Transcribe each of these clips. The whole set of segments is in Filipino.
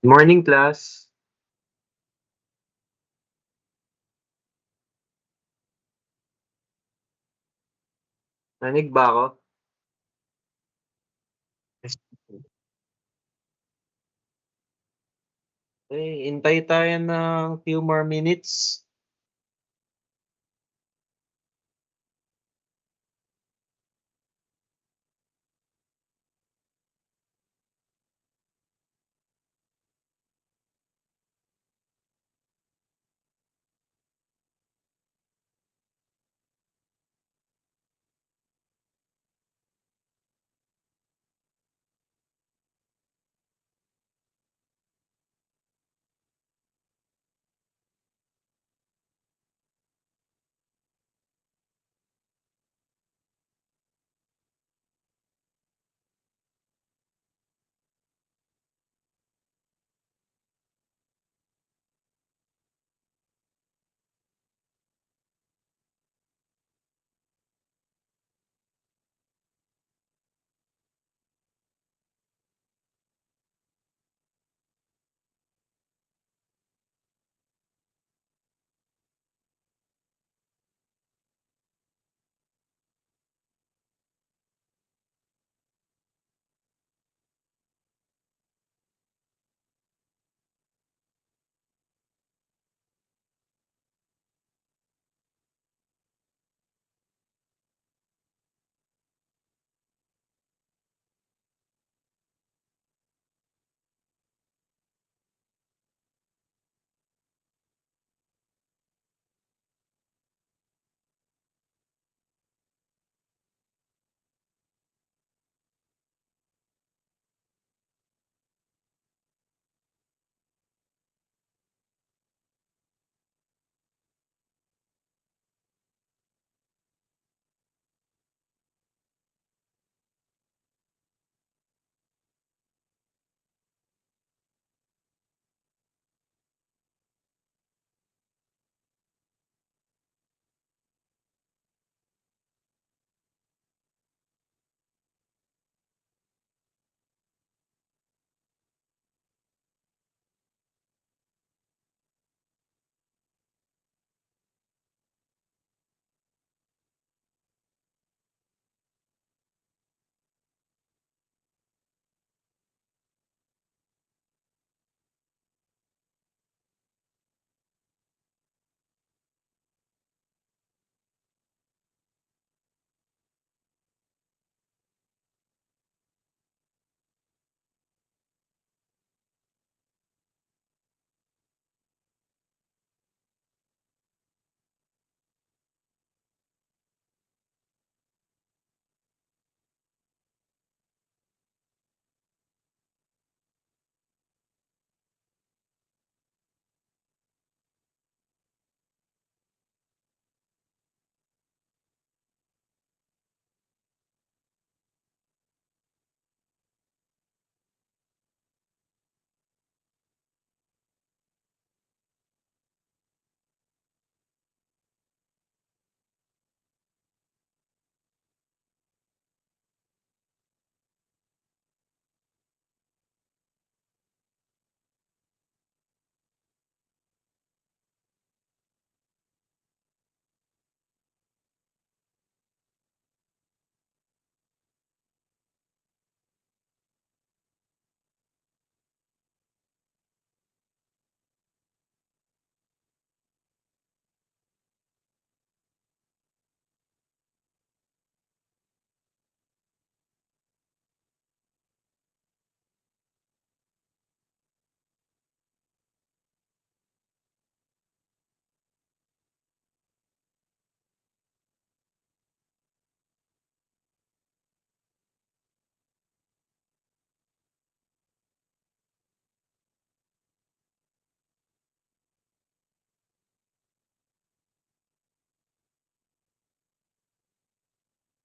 Morning class. Narinig ba ako? Yes. Hintay tayo ng few more minutes.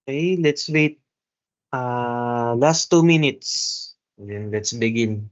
Okay, let's wait. Last 2 minutes. Then let's begin.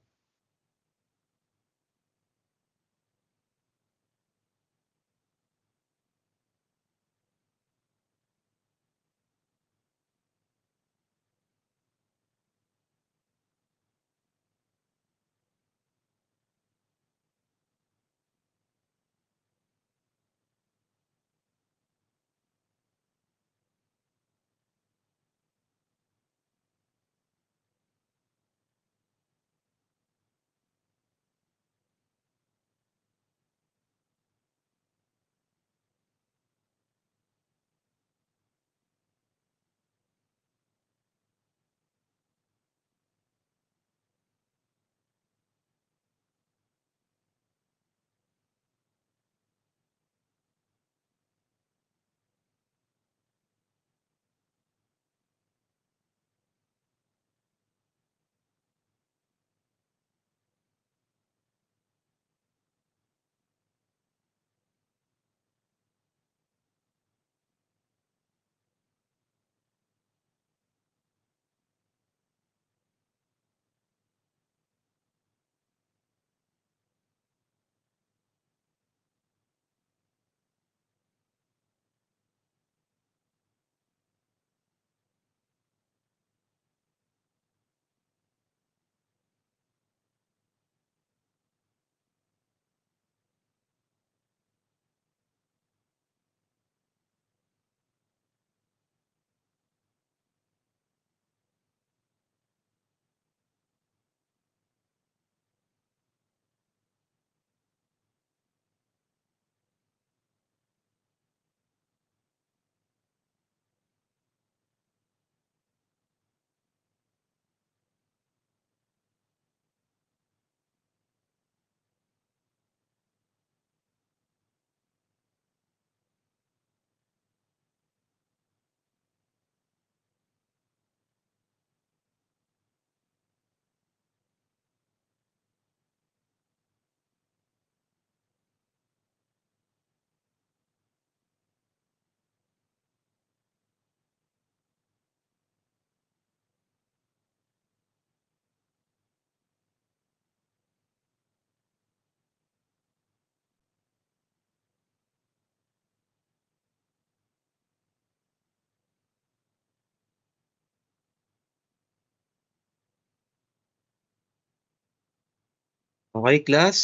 Okay, class.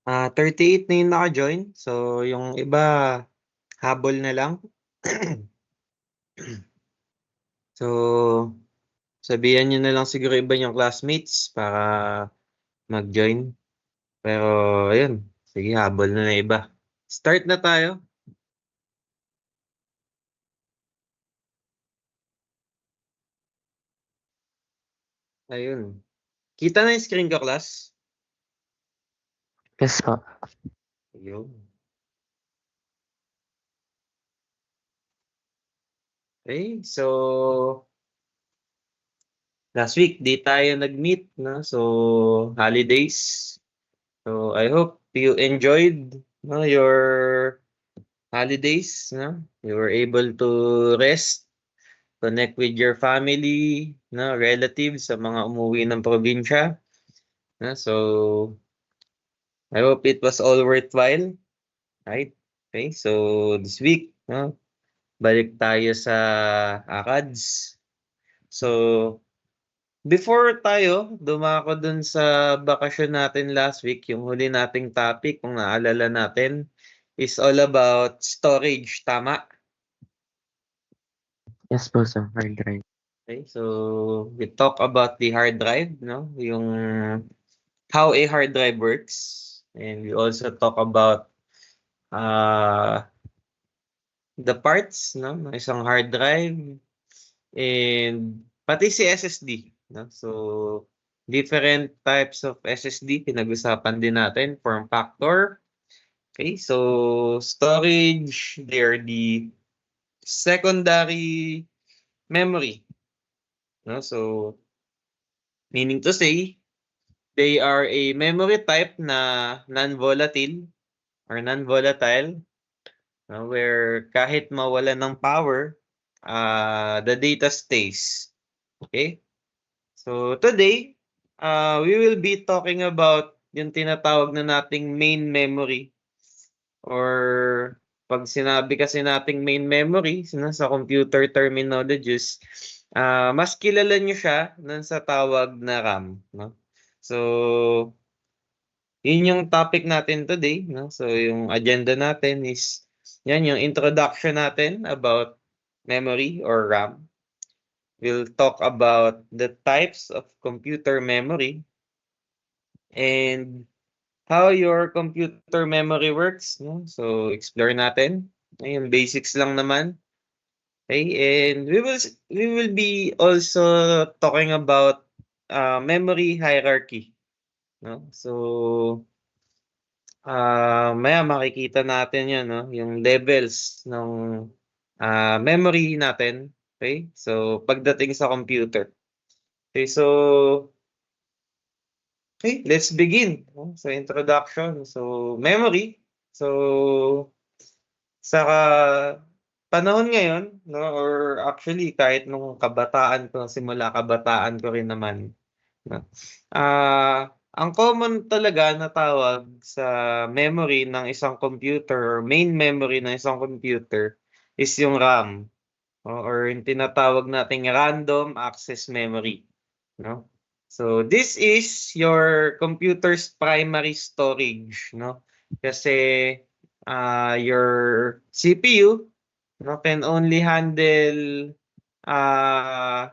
38 na yung naka-join. So, yung iba, habol na lang. So, sabihan nyo na lang siguro iba yung classmates para mag-join. Pero, ayun. Sige, habol na na iba. Start na tayo. Ayun. Kita na yung screen ko, class? Yes po. Ayun. Okay, so last week di tayo nag-meet, no? So holidays. So I hope you enjoyed, no, your holidays, no? You were able to rest, connect with your family, no, relatives sa mga umuwi ng probinsya. No? So I hope it was all worthwhile, right? Okay, so this week, no, balik tayo sa ACADS. So before tayo dumako dun sa bakasyon natin last week, yung huli nating topic, kung naalala natin, is all about storage, tama? Yes po, sir. Hard drive. Okay, so we talk about the hard drive, no? Yung how a hard drive works. And we also talk about uh, the parts, no, ng isang hard drive and pati si SSD, no? So different types of SSD pinag-usapan din natin, form factor. Okay, so storage, they're the secondary memory, no? So meaning to say, they are a memory type na non-volatile or non-volatile, no? Where kahit mawalan ng power, the data stays. Okay? So today, we will be talking about yung tinatawag na nating main memory, or pag sinabi kasi nating main memory sa computer terminologies, mas kilala nyo siya nun sa tawag na RAM, no? So yun yung topic natin today, no? So yung agenda natin is yan, yung introduction natin about memory or RAM. We'll talk about the types of computer memory and how your computer memory works, no? So explore natin. Ayun, basics lang naman. Okay, and we will be also talking about memory hierarchy, no? So maya makikita natin 'yan, no, yung levels ng memory natin. Okay? So pagdating sa computer. Okay, so okay, let's begin, no, sa introduction. So memory. So sa panahon ngayon, no, or actually kahit nung kabataan ko, simula kabataan ko rin naman, no. Ang common talaga na tawag sa memory ng isang computer or main memory ng isang computer is yung RAM, or yung tinatawag nating random access memory, no? So this is your computer's primary storage, no? Kasi your CPU, no, can only handle uh,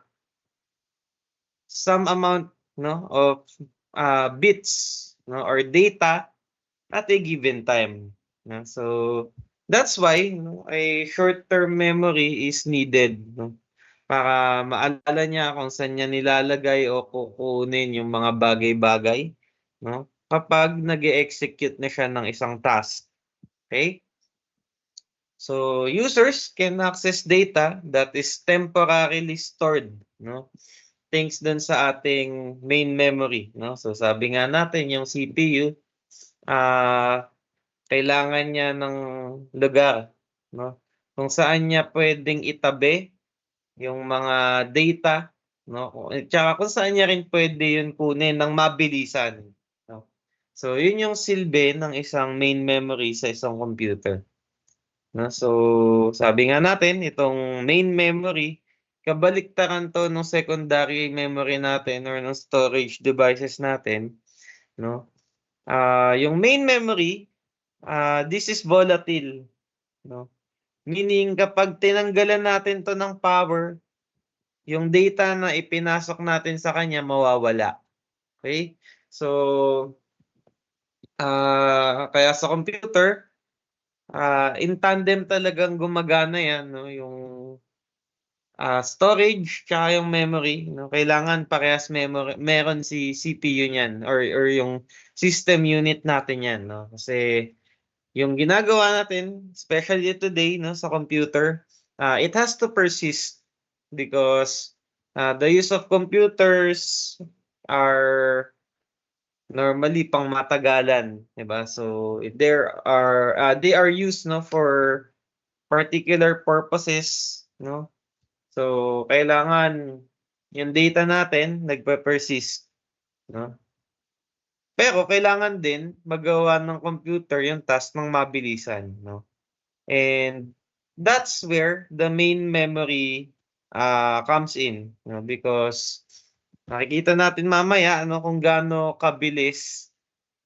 some amount, no, of bits, no, or data at a given time, no? So that's why, no, a short-term memory is needed, no, para maalala niya kung saan niya nilalagay o kukunin yung mga bagay-bagay, no, kapag nag-e-execute na siya ng isang task. Okay? So users can access data that is temporarily stored, no? Thanks dun sa ating main memory, no? So sabi nga natin yung CPU, kailangan niya ng lugar, no? Kung saan niya pwedeng itabi yung mga data, no? Tsaka kung saan niya rin pwede yun kunin ng mabilisan, no? So yun yung silbi ng isang main memory sa isang computer. No? So, sabi nga natin, itong main memory, kabaliktaran 'to nung secondary memory natin or ng storage devices natin, no? Yung main memory, this is volatile, no? Meaning kapag tinanggalan natin 'to ng power, yung data na ipinasok natin sa kanya mawawala, okey? So, kaya sa computer, in tandem talagang gumagana 'yan 'no, yung, storage tsaka yung memory 'no, kailangan parehas meron si CPU niyan or yung system unit natin 'yan 'no. Kasi yung ginagawa natin, especially today 'no, sa computer, it has to persist because, the use of computers are normally pangmatagalan, 'di ba? So, they are used 'no, for particular purposes 'no. So, kailangan yung data natin nagpe-persist 'no. Pero kailangan din magawa ng computer yung task ng mabilisan 'no. And that's where the main memory, comes in, you know, because makikita natin mamaya ano kung gaano kabilis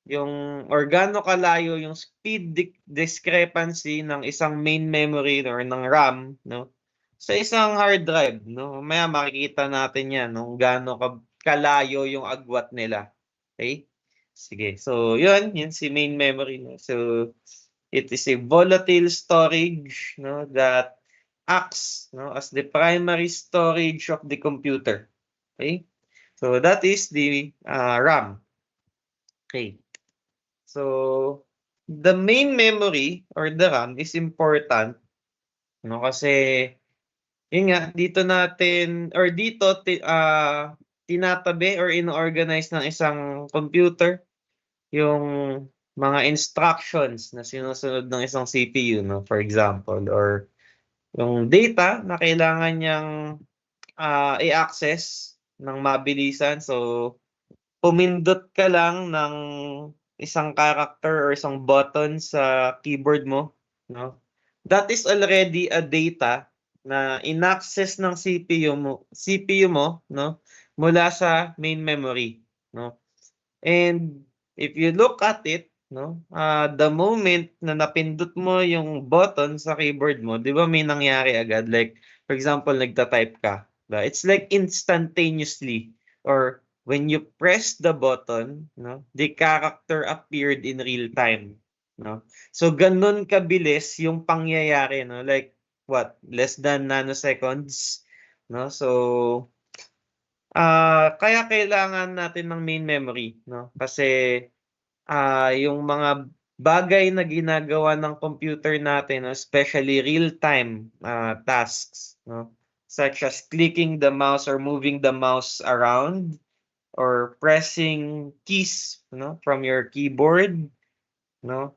yung or gaano kalayo yung speed discrepancy ng isang main memory or ng RAM 'no, sa isang hard drive 'no. Mamaya makikita natin 'yan kung gaano kalayo yung agwat nila, okey? Sige, so yun si main memory 'no. So it is a volatile storage, no, that acts, no, as the primary storage of the computer. Okay? So that is the RAM. Okay. So the main memory or the RAM is important, no, kasi yun nga dito natin or dito tinatabi or inorganize ng isang computer yung mga instructions na sinusunod ng isang CPU 'no, for example or yung data na kailangan niyang, i-access ng mabilisan. So, pumindot ka lang ng isang character or isang button sa keyboard mo 'no, that is already a data na in-access ng CPU mo 'no, mula sa main memory 'no. And if you look at it 'no, the moment na napindot mo yung button sa keyboard mo, 'di ba may nangyari agad? Like, for example, nagta-type ka, 'di ba? It's like instantaneously or when you press the button 'no, the character appeared in real time 'no. So, gano'n kabilis yung pangyayari 'no, like what, less than nanoseconds 'no. So, kaya kailangan natin ng main memory 'no, kasi yung mga bagay na ginagawa ng computer natin, especially real-time, tasks 'no, such as clicking the mouse or moving the mouse around or pressing keys 'no, from your keyboard 'no,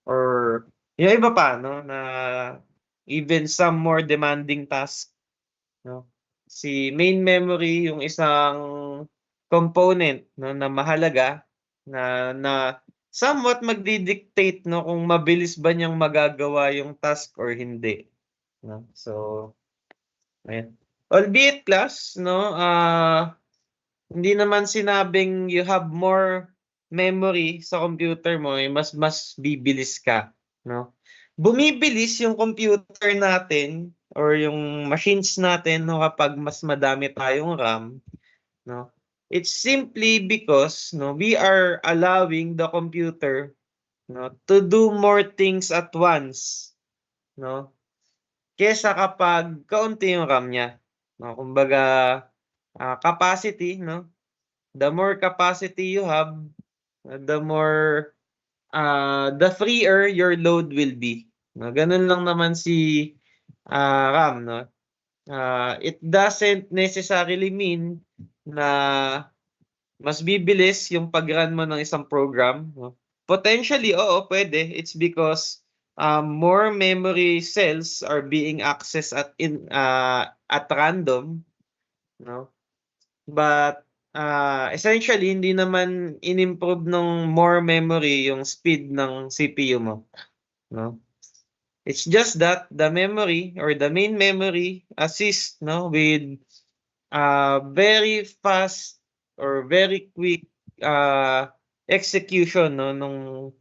or yung iba pa 'no, na even some more demanding task 'no. Si main memory yung isang component 'no, na mahalaga na somewhat magdi-dictate 'no, kung mabilis ba niyang magagawa yung task or hindi 'no. So, ayan. Albeit class 'no, hindi naman sinabing you have more memory sa computer mo, eh, mas bibilis ka 'no. Bumibilis yung computer natin or yung machines natin 'no, kapag mas madami tayong RAM 'no. It's simply because 'no, we are allowing the computer 'no, to do more things at once 'no, kaysa kapag kaunti yung RAM niya 'no. Kumbaga, capacity 'no, the more capacity you have, the more, the freer your load will be 'no. Gano'n lang naman si, RAM 'no. It doesn't necessarily mean na mas bibilis yung pag-run mo ng isang program 'no. Potentially, oo, puwede. It's because, more memory cells are being accessed at random 'no. But, essentially hindi naman in-improve nung more memory yung speed ng CPU mo 'no. It's just that the memory or the main memory assist 'no with, very fast or very quick, execution, no, nung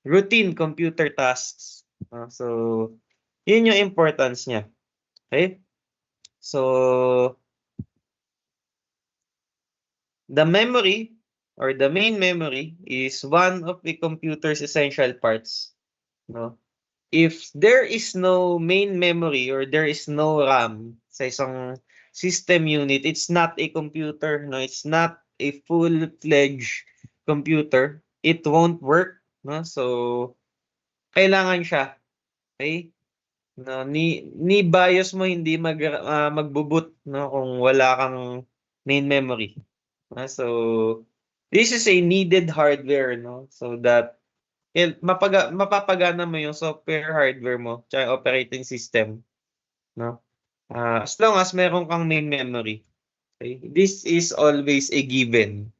routine computer tasks. So, yun yung importance niya. Okay? So, the memory or the main memory is one of the computer's essential parts. No? If there is no main memory or there is no RAM sa isang system unit, it's not a computer. No? It's not a full-fledged computer. It won't work. No? So, kailangan siya. Okay? No, ni BIOS mo hindi magbo-boot, no, kung wala kang main memory. So this is a needed hardware, no, so that mapapagana mo yung software hardware mo tsaka operating system, no, as long as meron kang main memory. Okay, this is always a given.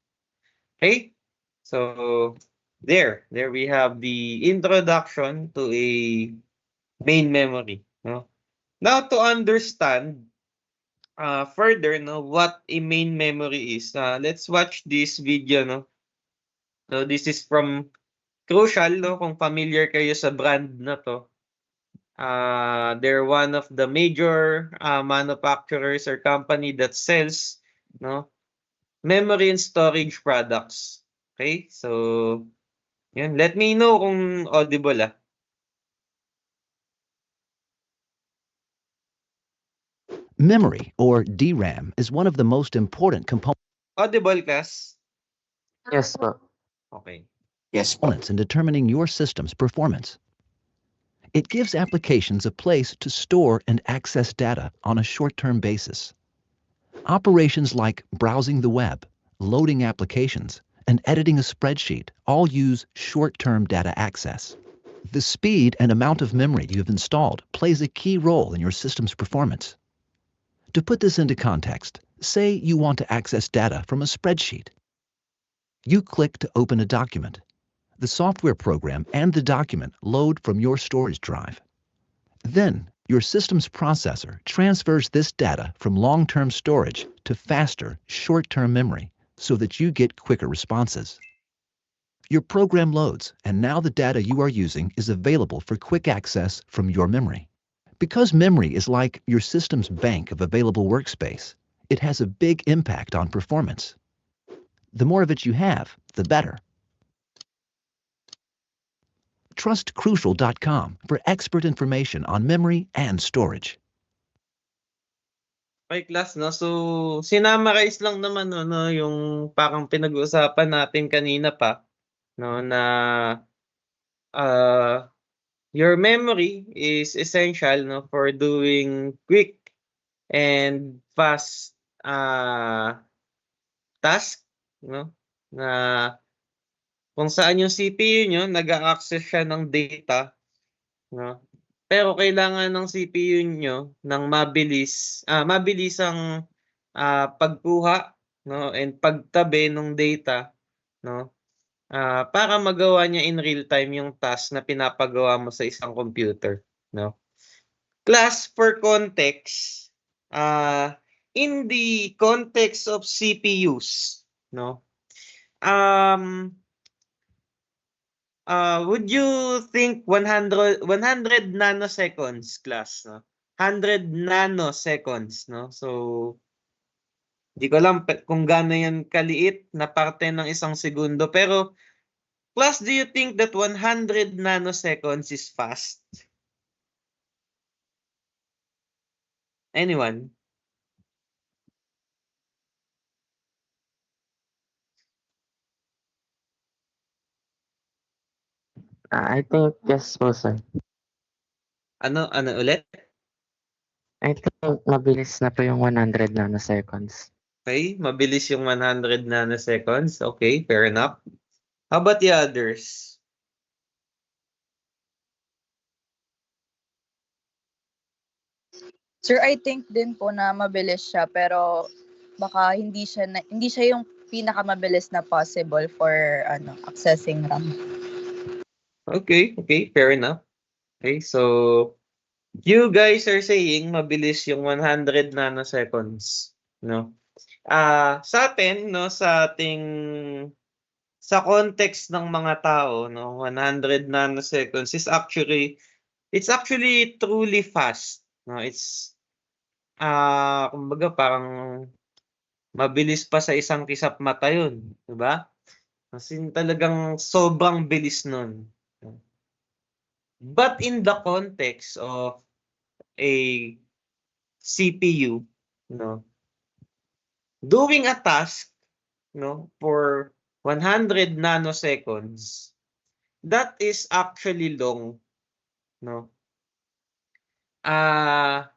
Okay, so there we have the introduction to a main memory, no. Now to understand further, no, what a main memory is, let's watch this video, no. So this is from Crucial, no, kung familiar kayo sa brand na to. They're one of the major manufacturers or company that sells, no, memory and storage products. Okay? So, yun. Let me know kung audible, Memory, or DRAM, is one of the most important Audible, class? Yes po. Okay. Yes po. components in determining your system's performance. It gives applications a place to store and access data on a short-term basis. Operations like browsing the web, loading applications, and editing a spreadsheet all use short-term data access. The speed and amount of memory you have installed plays a key role in your system's performance. To put this into context, say you want to access data from a spreadsheet. You click to open a document. The software program and the document load from your storage drive. Then, your system's processor transfers this data from long-term storage to faster, short-term memory so that you get quicker responses. Your program loads, and now the data you are using is available for quick access from your memory. Because memory is like your system's bank of available workspace, it has a big impact on performance. The more of it you have, the better. Trust Crucial.com for expert information on memory and storage. Okay, class, no? So, sinamarize lang naman, no, yung parang pinag-uusapan natin kanina pa, no, na your memory is essential, no, for doing quick and fast task, no, na kung saan yung CPU nyo, nag-a-access siya ng data, no? Pero kailangan ng CPU nyo ng mabilisang pagkuha, no, and pagtabi ng data, no, para magawa niya in real time yung task na pinapagawa mo sa isang computer, no. Class, for context, in the context of CPUs, no, would you think 100 nanoseconds, class, no? 100 nanoseconds, no? So, di ko alam kung gaano yan kaliit na parte ng isang segundo. Pero, class, do you think that 100 nanoseconds is fast? Anyone? I think yes po, sir. Ano ulit? I think mabilis na po yung 100 nanoseconds. Okay, mabilis yung 100 nanoseconds. Okay, fair enough. How about the others? Sir, I think din po na mabilis siya pero baka hindi siya yung pinakamabilis na possible for accessing RAM. Okay, fair enough. Okay, so you guys are saying mabilis yung 100 nanoseconds, no? Sa atin, no, sa ating sa context ng mga tao, no, 100 nanoseconds is actually truly fast, no. It's kumbaga parang mabilis pa sa isang kisap mata 'yun, 'di ba? As in talagang sobrang bilis nun. But in the context of a CPU, no, doing a task, no, for 100 nanoseconds, that is actually long, no. Ah,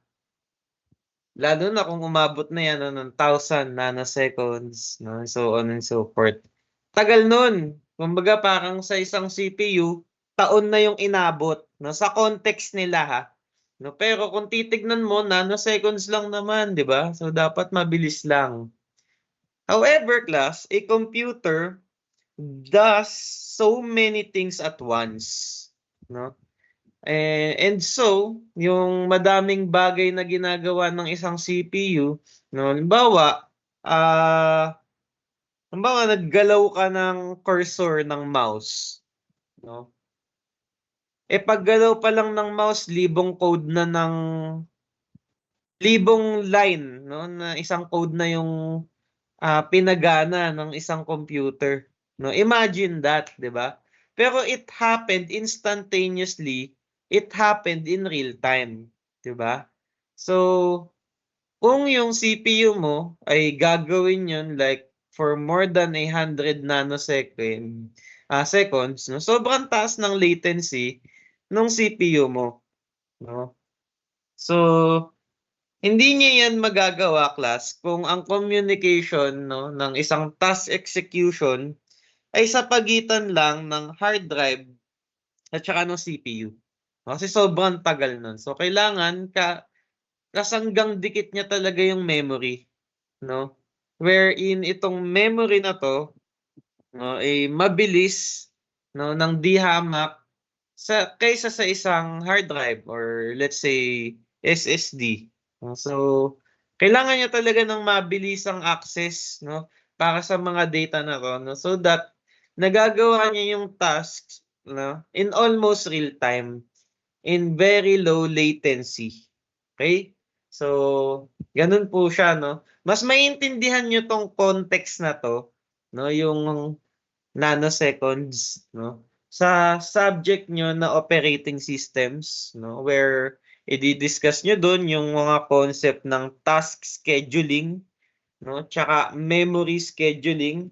lalo na kung umabot na 'yan, ng 1,000 nanoseconds, no, so on and so forth. Tagal nun. Kumbaga parang sa isang CPU, taon na yung inabot, no, sa context nila ha. No, pero kung titignan mo, nanoseconds lang naman, 'di ba? So dapat mabilis lang. However, class, a computer does so many things at once, no? And so, yung madaming bagay na ginagawa ng isang CPU, no, halimbawa naggalaw ka ng cursor ng mouse, no? Paggalaw pa lang ng mouse, libong line, no, na isang code na yung pinagana ng isang computer, no? Imagine that, 'di ba? Pero it happened instantaneously, it happened in real time, 'di ba? So, kung yung CPU mo ay gagawin yun like for more than 100 seconds, no? Sobrang taas ng latency nung CPU mo, no? So, hindi niya yan magagawa, class, kung ang communication, no, ng isang task execution ay sa pagitan lang ng hard drive at saka ng CPU. Kasi sobrang tagal nun. So, kailangan kasanggang dikit niya talaga yung memory, no? Wherein itong memory na 'to, no, ay mabilis, no, ng di hamak kaysa sa isang hard drive or let's say SSD. So, kailangan niya talaga ng mabilisang access, no, para sa mga data na 'to, no, so that nagagawa niya yung tasks, no, in almost real time, in very low latency. Okay? So, ganun po siya, no. Mas maiintindihan niyo 'tong context na 'to, no, yung nanoseconds, no, sa subject nyo na operating systems, no, where i-discuss nyo dun yung mga concept ng task scheduling, no, tsaka memory scheduling,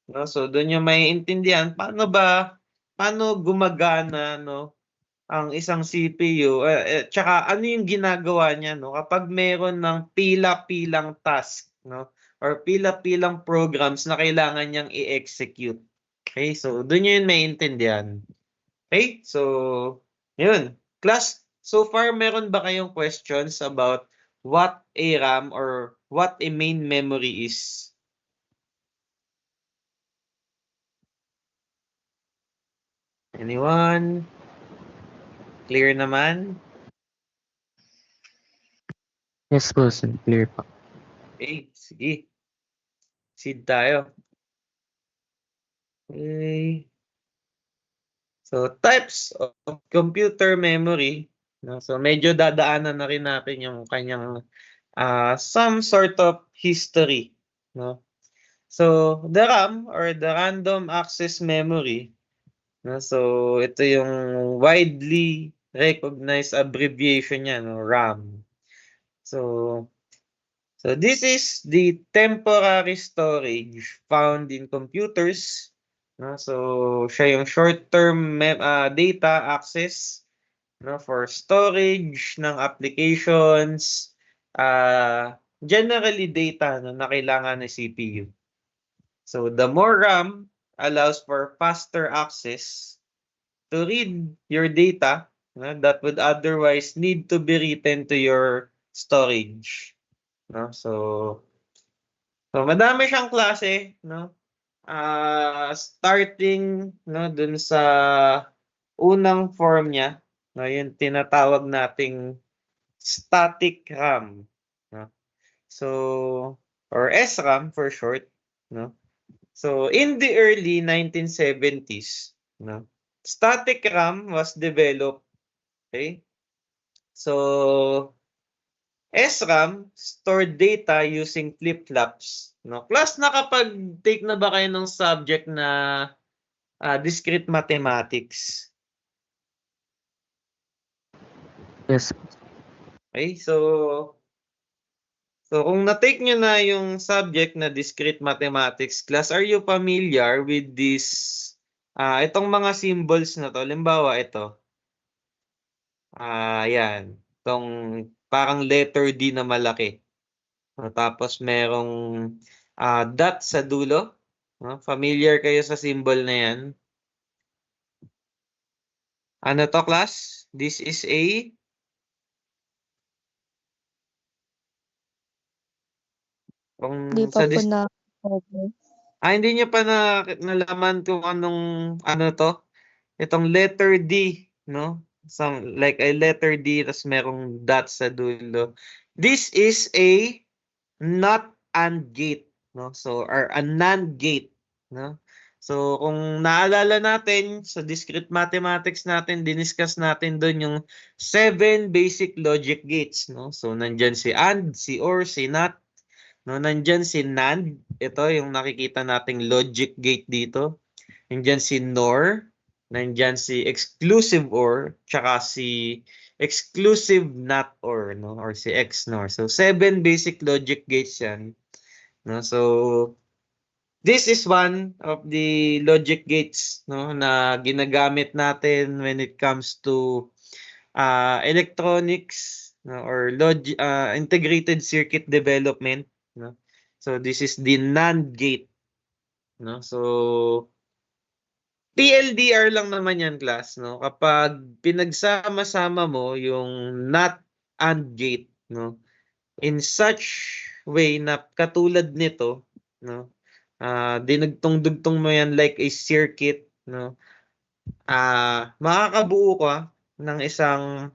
no. So dun yung maiintindihan paano gumagana, no, ang isang CPU, tsaka ano yung ginagawa niya, no, kapag meron ng pila-pilang task, no, or pila-pilang programs na kailangan niyang i-execute. Okay, so dun yun maintindihan. Okay, so yun. Class, so far meron ba kayong questions about what a RAM or what a main memory is? Anyone? Clear naman? Yes po, sir. Clear po. Okay, sige. Proceed tayo. Okay. So, types of computer memory. No? So, medyo dadaanan na rin natin yung kanyang some sort of history. No? So, the RAM or the random access memory. No? So, ito yung widely recognized abbreviation niya, no? RAM. So, this is the temporary storage found in computers. No? So, siya yung short-term data access, no, for storage ng applications, generally data, no, na kailangan ng CPU. So, the more RAM allows for faster access to read your data, no, that would otherwise need to be written to your storage. No? So madami siyang klase, no? Starting, no, dun sa unang form niya, no, yung tinatawag nating static RAM, no? So, or SRAM for short, no? So in the early 1970s, no, static RAM was developed. Okay? So SRAM stored data using flip-flops. No? Class, nakapag-take na ba kayo ng subject na discrete mathematics? Yes. Okay, so kung na-take nyo na yung subject na discrete mathematics class, are you familiar with this, itong mga symbols na to? Halimbawa, ito. Yan. Itong parang letter D na malaki. Tapos merong dot sa dulo. Familiar kayo sa symbol na yan? Ano to, class? This is a Hindi pa po na hindi niyo pa nalaman kung ano to? Itong letter D, no? Like a letter D, tas merong dot sa dulo. This is a not and gate, no? So, or a NAND gate, no? So, kung naalala natin sa discrete mathematics natin, diniscuss natin doon yung 7 basic logic gates, no? So, nandyan si AND, si OR, si NOT, no? Nandyan si NAND, ito yung nakikita nating logic gate dito. Nandyan si NOR, nandyan si exclusive OR, tsaka si exclusive NOT OR, no? Or si XNOR. So, 7 basic logic gates yan. No? So, this is one of the logic gates, no, na ginagamit natin when it comes to electronics, no, or integrated circuit development, no. So this is the NAND gate, no. So TLDR lang naman yan, class, no. Kapag pinagsama-sama mo yung NOT AND gate, no, in such way na katulad nito, no, dinugtong-dugtong mo yan like a circuit, no, makakabuo ka ng isang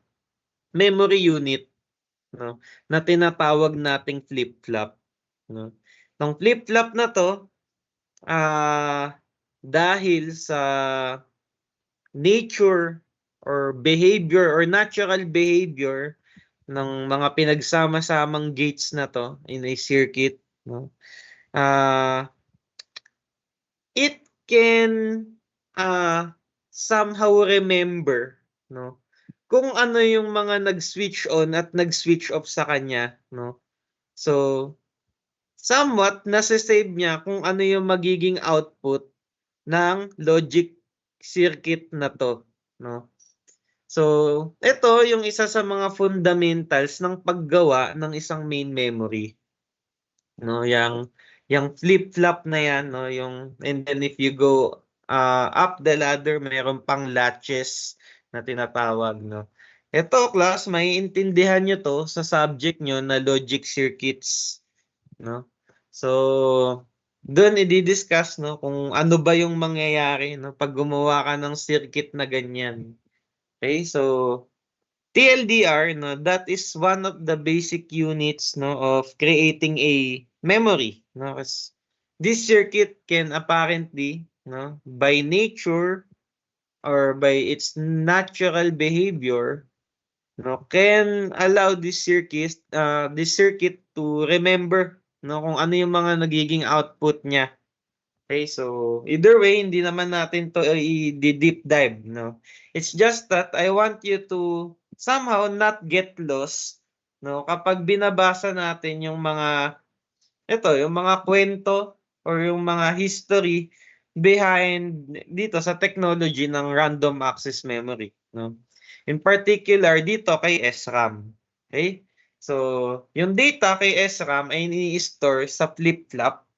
memory unit, no, na tinatawag nating flip-flop, no. Tong flip-flop na to, dahil sa nature or behavior or natural behavior ng mga pinagsama-samang gates na to in a circuit, no, it can somehow remember, no, kung ano yung mga nag-switch on at nag-switch off sa kanya, no. So somewhat nasa-save niya kung ano yung magiging output ng logic circuit na to, no. So ito yung isa sa mga fundamentals ng paggawa ng isang main memory, no. Yang flip-flop na yan, no, and then if you go up the ladder, mayroon pang latches na tinatawag, no. Ito, class, maiintindihan nyo to sa subject nyo na logic circuits, no. So doon i-discuss, no, kung ano ba yung mangyayari, no, pag gumawa ka ng circuit na ganyan. Okay, so TLDR, no, that is one of the basic units, no, of creating a memory, no. This circuit can apparently, no, by nature or by its natural behavior, no, can allow this circuit to remember, no, kung ano yung mga nagiging output niya. Okay, so either way, hindi naman natin to i-deep dive, no. It's just that I want you to somehow not get lost, no, kapag binabasa natin yung mga yung mga kwento or yung mga history behind dito sa technology ng random access memory, no. In particular dito kay SRAM. Okay? So, yung data kay SRAM ay ini-store sa flip-flop,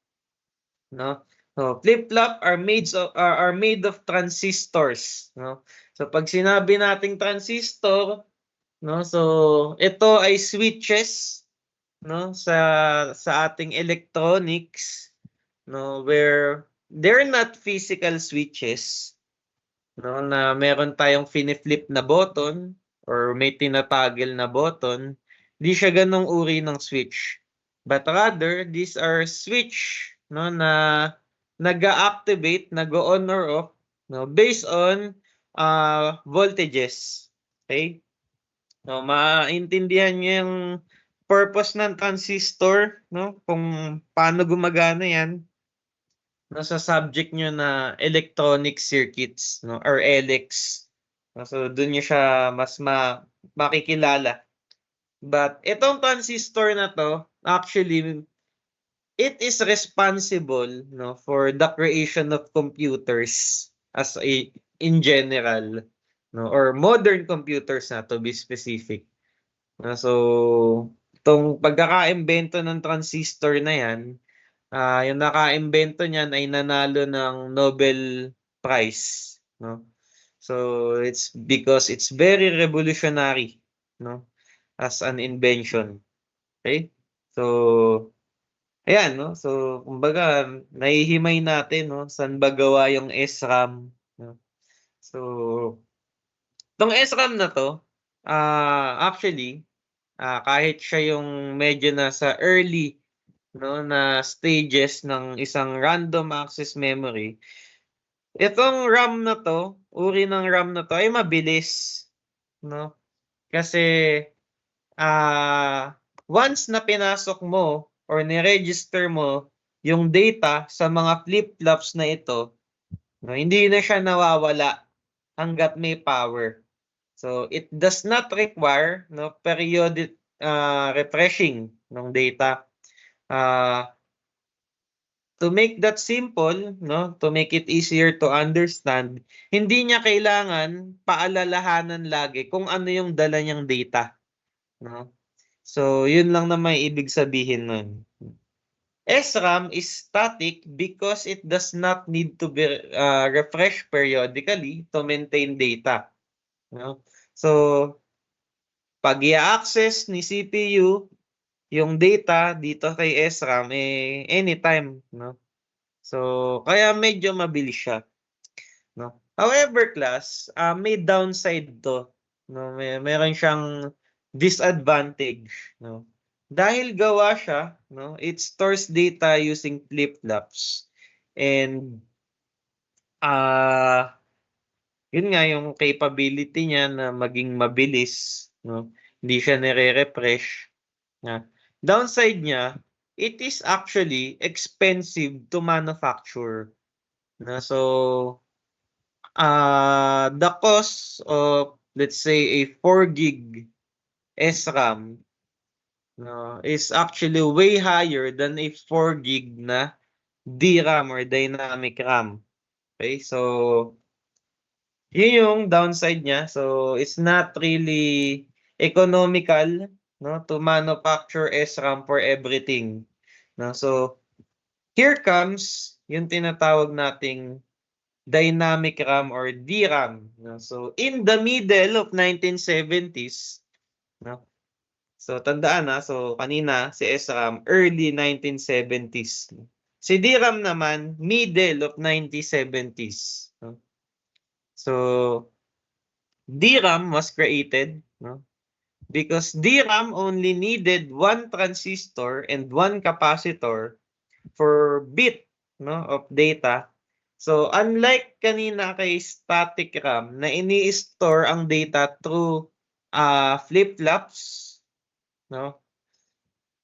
no. So, flip-flop are made of transistors, no. So, pag sinabi nating transistor, no, so ito ay switches, no, sa ating electronics, no, where they're not physical switches, no, na meron tayong fini-flip na button or may tinatoggle na button. Di siya ganong uri ng switch. But rather, these are switch, no, na nag-activate, nag-on or off, no, based on voltages. Okay? No, maintindihan niyo yung purpose ng transistor, no? Kung paano gumagana 'yan. Nasa subject niyo na electronic circuits, no, or ELECs. No, so doon niyo siya mas makikilala. But itong transistor na to, actually, it is responsible, no, for the creation of computers as in general, no, or modern computers na to be specific. So itong pagkakaimbento ng transistor na yan, yung nakaimbento niyan ay nanalo ng Nobel Prize, no? So it's because it's very revolutionary, no, as an invention. Okay? So ayan, no? So kumbaga nahihimay natin, no, saan ba gawa yung SRAM, no? So tong SRAM na to, actually, kahit siya yung medyo nasa early, no, na stages ng isang random access memory, itong RAM na to, uri ng RAM na to ay mabilis, no? Kasi once na pinasok mo or ni-register mo yung data sa mga flip-flops na ito, no, hindi na siya nawawala hangga't may power. So it does not require, no, periodic refreshing ng data. To make that simple, no, to make it easier to understand, hindi niya kailangan paalalahanan lagi kung ano yung dala niyang data, no? So yun lang na may ibig sabihin nun. SRAM is static because it does not need to be refreshed periodically to maintain data, no? So pag i-access ni CPU yung data dito kay SRAM, anytime, no? So kaya medyo mabilis siya, no? However, class, may downside to, no? Meron siyang disadvantage, no? Dahil gawa siya, no, it stores data using flip-flops. And yun nga yung capability niya na maging mabilis, no? Hindi siya nire-refresh. Downside niya, it is actually expensive to manufacture. So the cost of, let's say, a 4 gig SRAM, no, is actually way higher than a 4 gig na DRAM or dynamic RAM. Okay, so yun yung downside niya. So it's not really economical, no, to manufacture SRAM for everything, no? So here comes yung tinatawag nating dynamic RAM or DRAM, no? So in the middle of 1970s, no? So tandaan so kanina si SRAM early 1970s. Si DRAM naman middle of 1970s, no? So DRAM was created, no, because DRAM only needed one transistor and one capacitor for bit, no, of data. So unlike kanina kay static RAM na ini-store ang data through flip-flops, no,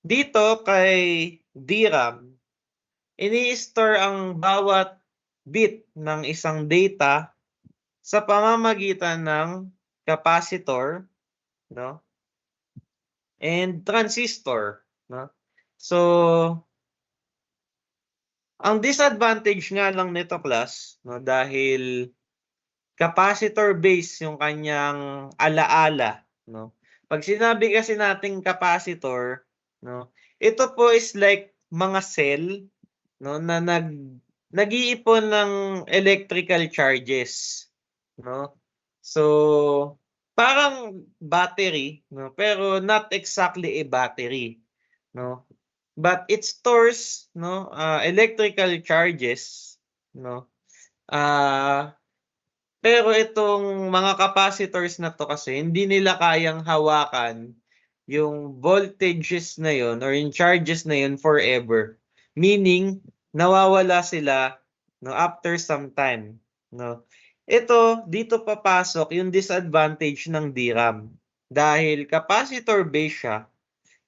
dito kay DRAM ini-store ang bawat bit ng isang data sa pamamagitan ng capacitor, no, and transistor, no. So ang disadvantage nga lang nito, class, no, dahil capacitor base yung kanyang alaala, no. Pag sinabi kasi nating capacitor, no, ito po is like mga cell, no, na nag-iipon ng electrical charges, no. So parang battery, no, pero not exactly a battery, no. But it stores, no, electrical charges, no. Pero itong mga capacitors na to kasi hindi nila kayang hawakan yung voltages na yon or yung charges na yon forever. Meaning nawawala sila no, after some time, no. Ito, dito papasok yung disadvantage ng DRAM. Dahil capacitor-based siya,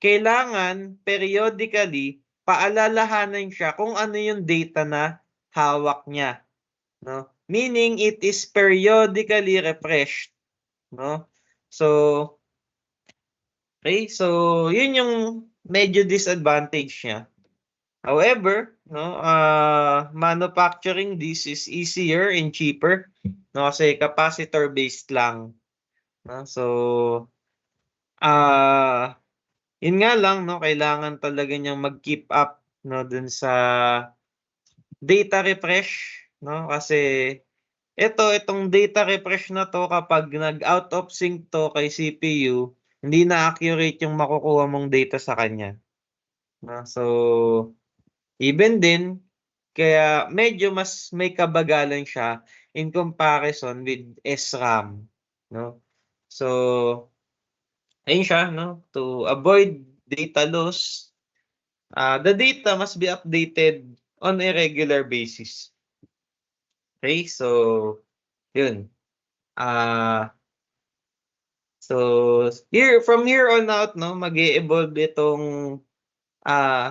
kailangan periodically paalalahanan siya kung ano yung data na hawak niya, no? Meaning it is periodically refreshed, no? So, okay, so yun yung medyo disadvantage niya. However, no, manufacturing this is easier and cheaper, no, kasi capacitor based lang, no? So, yun nga lang, no, kailangan talaga niyang mag-keep up, no, dun sa data refresh, no, kasi itong data refresh na to, kapag nag-out of sync to kay CPU, hindi na accurate yung makukuha mong data sa kanya, no? So, even din, kaya medyo mas may kabagalan siya in comparison with SRAM, no? So, ayun siya, no? To avoid data loss, the data must be updated on a regular basis. Okay, so yun. So from here on out, no, mag-e-evolve itong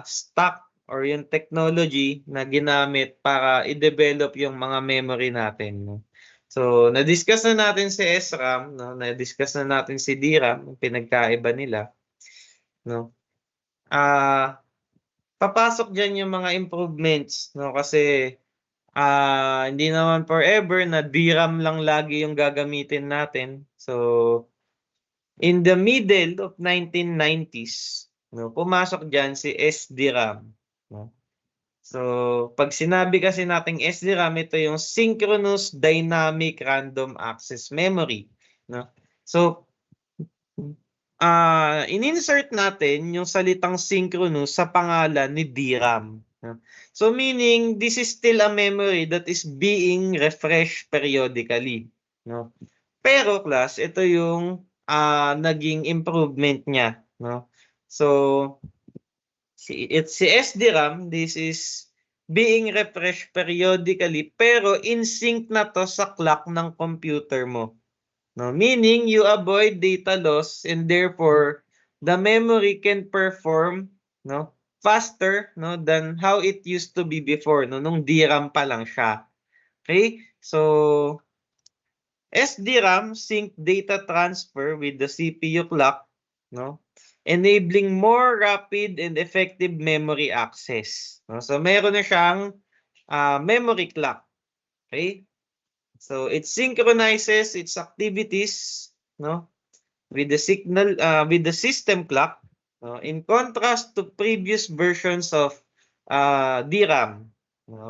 stock or yung technology na ginamit para i-develop yung mga memory natin, no. So na-discuss na natin si SRAM, no, na-discuss na natin si DRAM, yung pinagkaiba nila, no. Papasok diyan yung mga improvements, no, kasi hindi naman forever na DRAM lang lagi yung gagamitin natin. So, in the middle of 1990s, no, pumasok diyan si SDRAM, no. So, pag sinabi kasi nating SDRAM, ito yung Synchronous Dynamic Random Access Memory, no. So, in-insert natin yung salitang synchronous sa pangalan ni DRAM, no? So meaning this is still a memory that is being refreshed periodically, no? Pero class, ito yung naging improvement niya, no? So si SDRAM, this is being refreshed periodically, pero in sync na to sa clock ng computer mo. No, meaning you avoid data loss and therefore the memory can perform, no, faster, no, than how it used to be before, no, nung DRAM pa lang siya. Okay? So SDRAM sync data transfer with the CPU clock, no, enabling more rapid and effective memory access, no. So meron na siyang memory clock. Okay? So it synchronizes its activities, no, with the system clock, no, in contrast to previous versions of DRAM,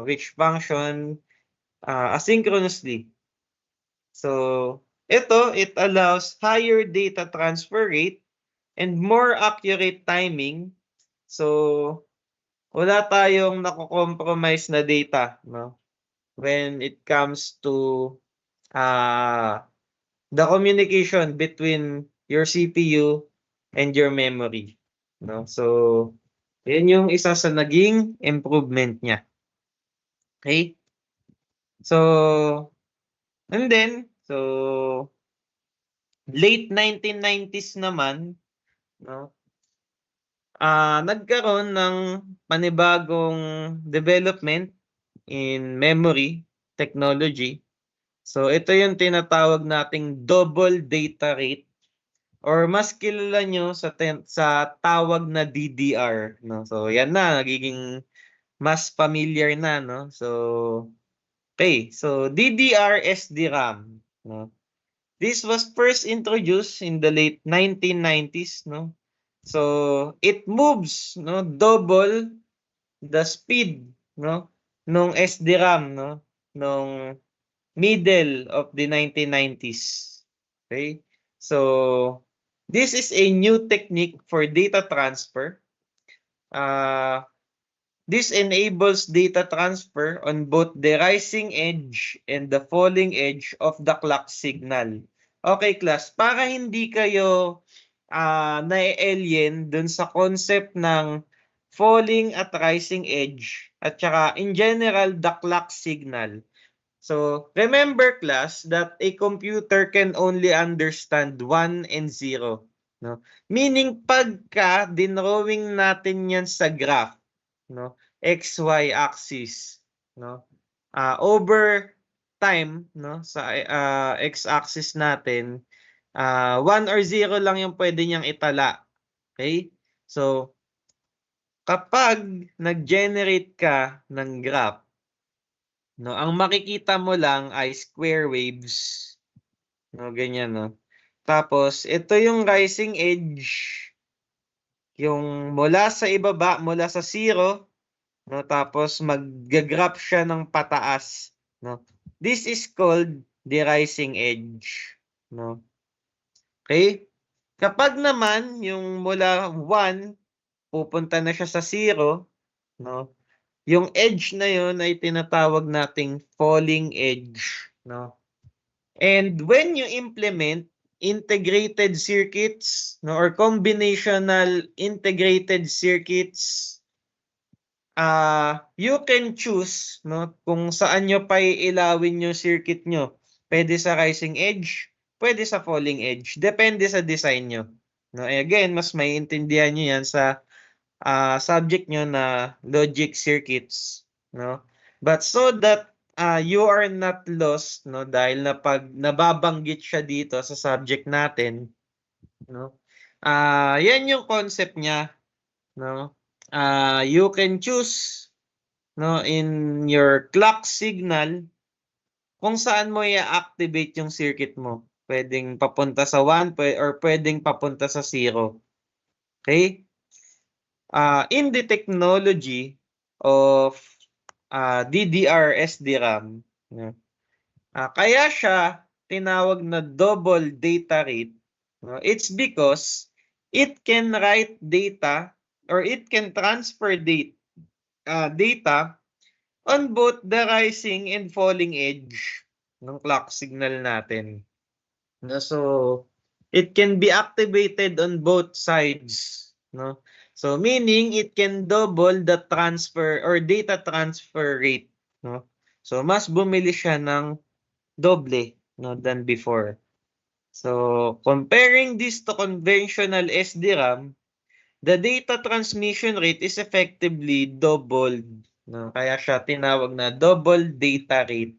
which function asynchronously. So it allows higher data transfer rate and more accurate timing. So wala tayong nako-compromise na data, no, when it comes to the communication between your CPU and your memory, no. So yan yung isa sa naging improvement niya. Okay? So and then late 1990s naman, no, nagkaroon ng panibagong development in memory technology. So ito yung tinatawag nating double data rate, or mas kilala nyo sa tawag na DDR, no. So yan na, nagiging mas familiar na, no. So okay, so DDR SDRAM, no. This was first introduced in the late 1990s, no. So it moves, no, double the speed, no, nung SDRAM, no, nung middle of the 1990s. Okay? So this is a new technique for data transfer. This enables data transfer on both the rising edge and the falling edge of the clock signal. Okay, class, para hindi kayo na-alien dun sa concept ng falling at rising edge, at saka in general, the clock signal. So, remember class that a computer can only understand 1 and 0. No? Meaning, pagka dinrawing natin yan sa graph, no? XY axis, no? Over time, no? Sa x-axis natin, 1 or 0 lang yung pwede niyang itala. Okay? So, kapag nag-generate ka ng graph, no, ang makikita mo lang ay square waves. No, ganyan, no. Tapos, ito yung rising edge. Yung mula sa ibaba, mula sa 0, no, tapos mag-graph siya ng pataas, no. This is called the rising edge, no. Okay? Kapag naman yung mula 1 pupunta na siya sa 0, no. Yung edge na yun ay tinatawag nating falling edge, no? And when you implement integrated circuits, no, or combinational integrated circuits, you can choose, no, kung saan nyo pa iilawin yung circuit nyo. Pwede sa rising edge, pwede sa falling edge. Depende sa design nyo. No? Again, mas maiintindihan nyo yan sa subject nyo na logic circuits, no? But so that you are not lost, no, dahil na pag nababanggit siya dito sa subject natin, no? Yan yung concept niya, no? You can choose, no, in your clock signal kung saan mo i-activate yung circuit mo. Pwedeng papunta sa 1 or pwedeng papunta sa 0. Okay? In the technology of DDR SDRAM, kaya siya tinawag na double data rate. It's because it can write data or it can transfer data on both the rising and falling edge ng clock signal natin. So, it can be activated on both sides, no? So meaning it can double the transfer or data transfer rate, no? So mas bumili siya ng doble, no, than before. So comparing this to conventional SDRAM, the data transmission rate is effectively doubled, no? Kaya siya tinawag na double data rate.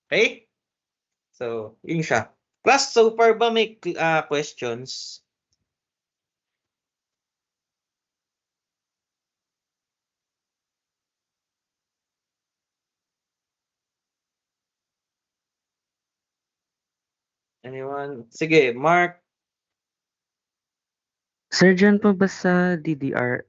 Okay? So, yun siya. Class, so far ba may questions? Anyone? Sige, Mark. Sir, dyan po ba sa DDR,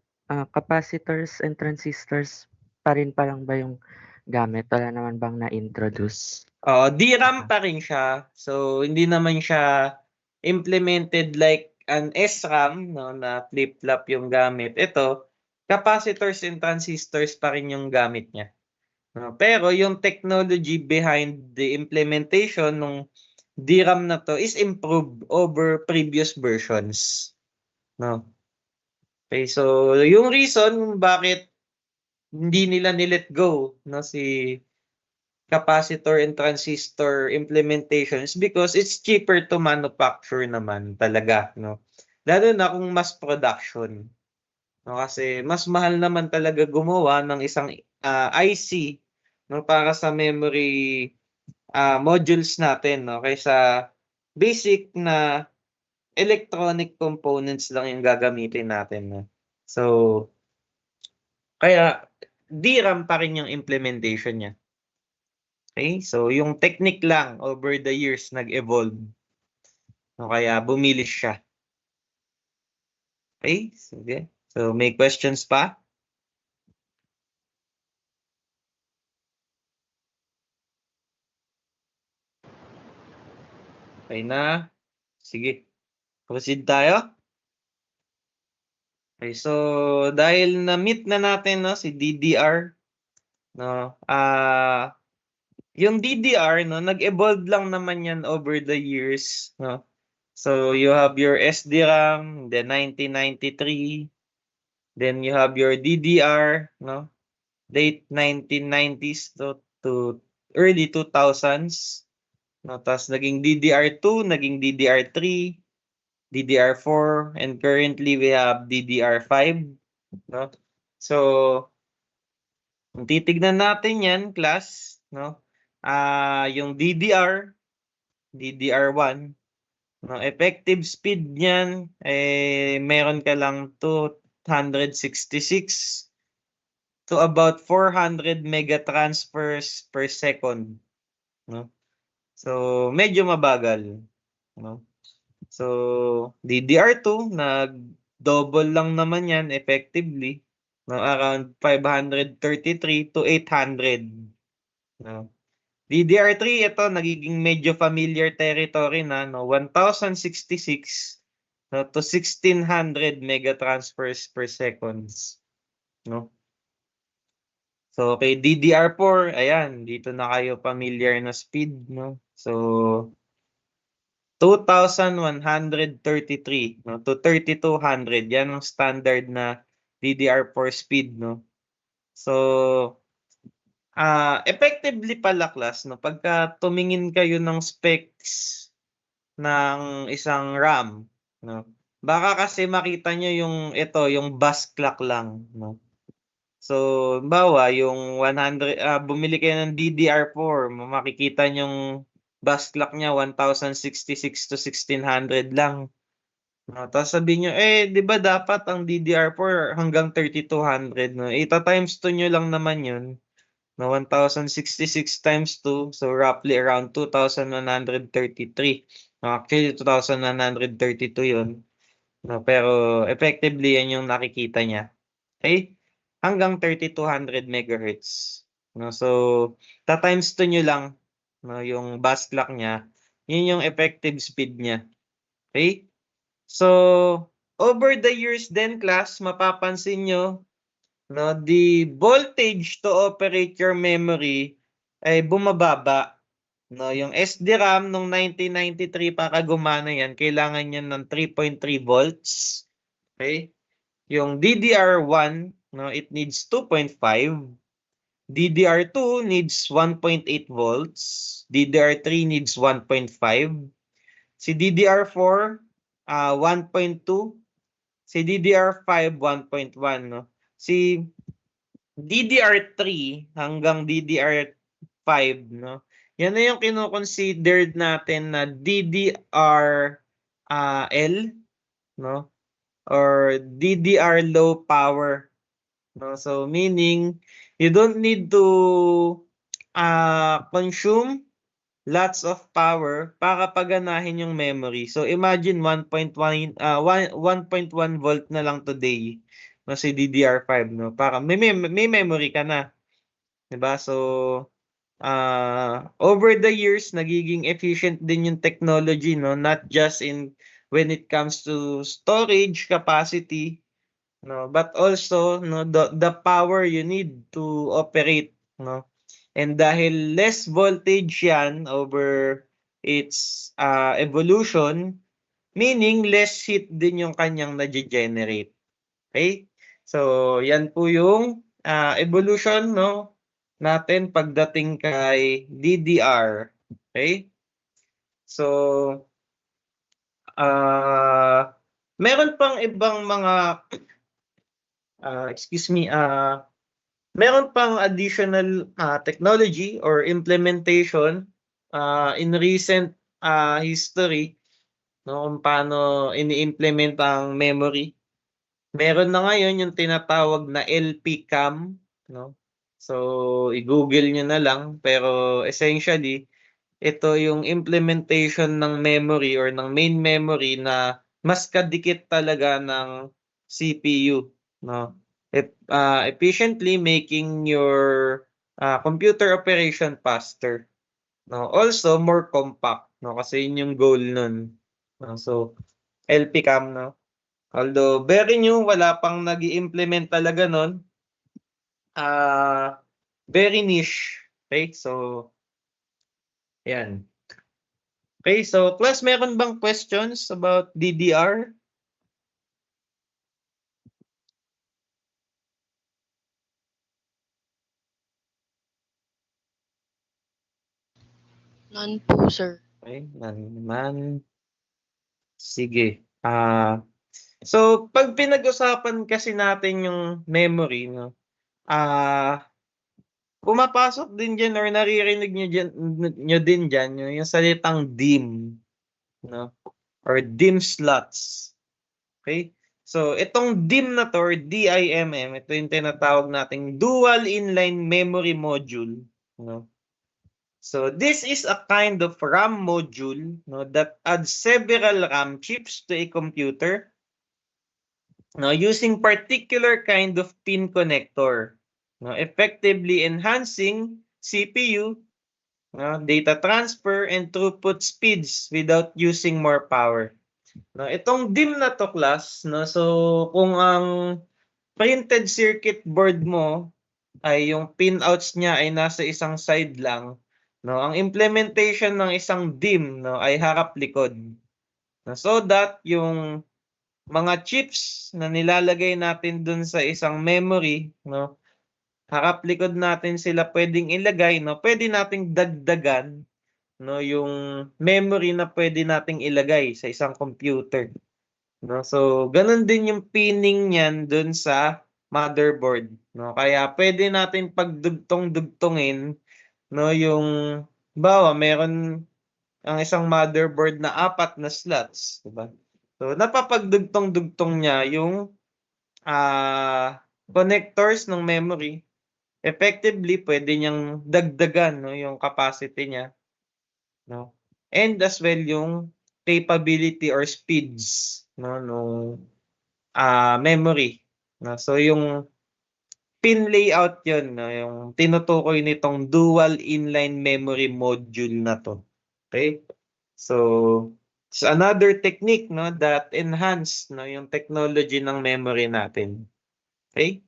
capacitors and transistors pa rin pa lang ba yung gamit? Wala naman bang na-introduce? DRAM pa rin siya. So, hindi naman siya implemented like an SRAM, no, na flip-flop yung gamit. Ito, capacitors and transistors pa rin yung gamit niya. No? Pero yung technology behind the implementation ng DRAM na to is improved over previous versions. No? Okay, so yung reason bakit hindi nila nilet go, no, si capacitor and transistor implementation is because it's cheaper to manufacture naman talaga, no? Lalo na kung mass production. No, kasi mas mahal naman talaga gumawa ng isang IC, no, para sa memory modules natin, no, kaysa basic na electronic components lang yung gagamitin natin, no? So kaya DRAM pa rin yung implementation niya. Okay? So yung technique lang over the years nag-evolve. No, kaya bumilis siya. Okay? Sige. So may questions pa? Okay na. Sige. Proceed tayo. Okay, so dahil na-meet na natin, no, si DDR, no, yung DDR, no, nag-evolve lang naman yan over the years, no. So you have your SDRAM, the 1993, Then you have your DDR, no? Late 1990s to early 2000s. No, tapos naging DDR2, naging DDR3, DDR4, and currently we have DDR5. No? So, kung titignan natin yan, class, no? Yung DDR1, no, effective speed niyan, meron ka lang 266 to about 400 megatransfers per second. No? So, medyo mabagal. No? So, DDR2, nag-double lang naman yan effectively. No? Around 533 to 800. No? DDR3, ito, nagiging medyo familiar territory na, no? 1066 no, to 1600 megatransfers per seconds. No? So, kay DDR4, ayan, dito na kayo familiar na speed, no? So, 2133 no, to 3200, yan ang standard na DDR4 speed, no? So, effectively pala, class, no, pagka tumingin kayo ng specs ng isang RAM, no, baka kasi makita nyo yung ito, yung bus clock lang, no? So, bawa yung 100, bumili kayo ng DDR4, makikita yung bus clock niya 1066 to 1600 lang. No, tapos sabihin nyo, di ba dapat ang DDR4 hanggang 3200, no? Times 2 nyo lang naman yun. No, 1066 times 2, so roughly around 2133. No, actually, 2132 yun. No, pero effectively, yan yung nakikita niya. Okay? Hanggang 3200 megahertz. No, so, times 2 nyo lang, no, yung bus clock niya. Yun yung effective speed niya. Okay? So, over the years then, class, mapapansin nyo, no, the voltage to operate your memory ay bumababa. No, yung SDRAM nung 1993 para gumana yan, kailangan yan ng 3.3 volts. Okay? Yung DDR1, no, it needs 2.5. DDR2 needs 1.8 volts. DDR3 needs 1.5. Si DDR4, 1.2. Si DDR5, 1.1. No? Si DDR3 hanggang DDR5, no? Yan na yung kino-considered natin na DDR-L, no? Or DDR low power, no? So meaning you don't need to consume lots of power para paganahin yung memory. So imagine 1.1 volt na lang today, no, si DDR5, no? Para may memory ka na, 'di ba? So over the years nagiging efficient din yung technology, no, not just in when it comes to storage capacity, no, but also, no, the power you need to operate, no. And dahil less voltage yan over its evolution, meaning less heat din yung kanyang na-generate. Okay? So, yan po yung evolution, no, natin pagdating kay DDR. Okay? So, meron pang ibang mga meron pang additional technology or implementation in recent history, no, kung paano ini-implement ang memory. Meron na ngayon yung tinatawag na LPCAMM, no? So, i-google nyo na lang, pero essentially, ito yung implementation ng memory or ng main memory na mas kadikit talaga ng CPU, no? Efficiently making your computer operation faster, no? Also more compact, no? Kasi yun yung goal nun, no? So, LPCAMM, no? Although very new, wala pang nag-i-implement talaga nun. Very niche. Okay, so yan. Okay, so class, meron bang questions about DDR? None po, sir. Okay, none naman. Sige. So pag pinag-usapan kasi natin yung memory, no, pumapasok din diyan or naririnig niyo din diyan yung salitang DIMM, no, or DIMM slots. Okay? So itong DIMM na 'to or DIMM, ito yung tinatawag nating Dual Inline Memory Module, no. So this is a kind of RAM module, no, that adds several RAM chips to a computer, no, using particular kind of pin connector, no, effectively enhancing CPU, no, data transfer and throughput speeds without using more power. No, itong DIMM na to class, no, so kung ang printed circuit board mo ay yung pinouts niya ay nasa isang side lang, no, ang implementation ng isang DIMM, no, ay harap-likod. No, so that yung mga chips na nilalagay natin dun sa isang memory, no, harap-likod natin sila pwedeng ilagay, no, pwede nating dagdagan, no, yung memory na pwede nating ilagay sa isang computer, no. So ganun din yung pinning niyan dun sa motherboard, no. Kaya pwede natin pagdugtong-dugtungin, no, yung halimbawa meron ang isang motherboard na 4 na slots, 'di ba? So napapagdugtong-dugtong niya yung connectors ng memory. Effectively pwede niyang dagdagan, no, yung capacity niya, no. And as well yung capability or speeds, no, nung memory, no. So yung pin layout yun, no, yung tinutukoy nitong dual inline memory module na 'to. Okay? So it's another technique, no, that enhance, no, yung technology ng memory natin. Okay?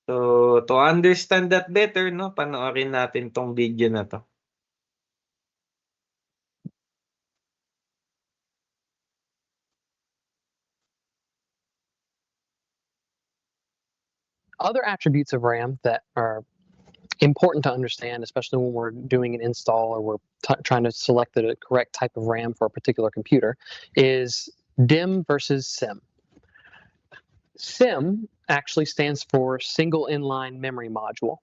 So to understand that better, no, panoorin natin 'tong video na 'to. Other attributes of RAM that are important to understand, especially when we're doing an install or we're trying to select the correct type of RAM for a particular computer, is DIMM versus SIMM. SIMM actually stands for Single Inline Memory Module,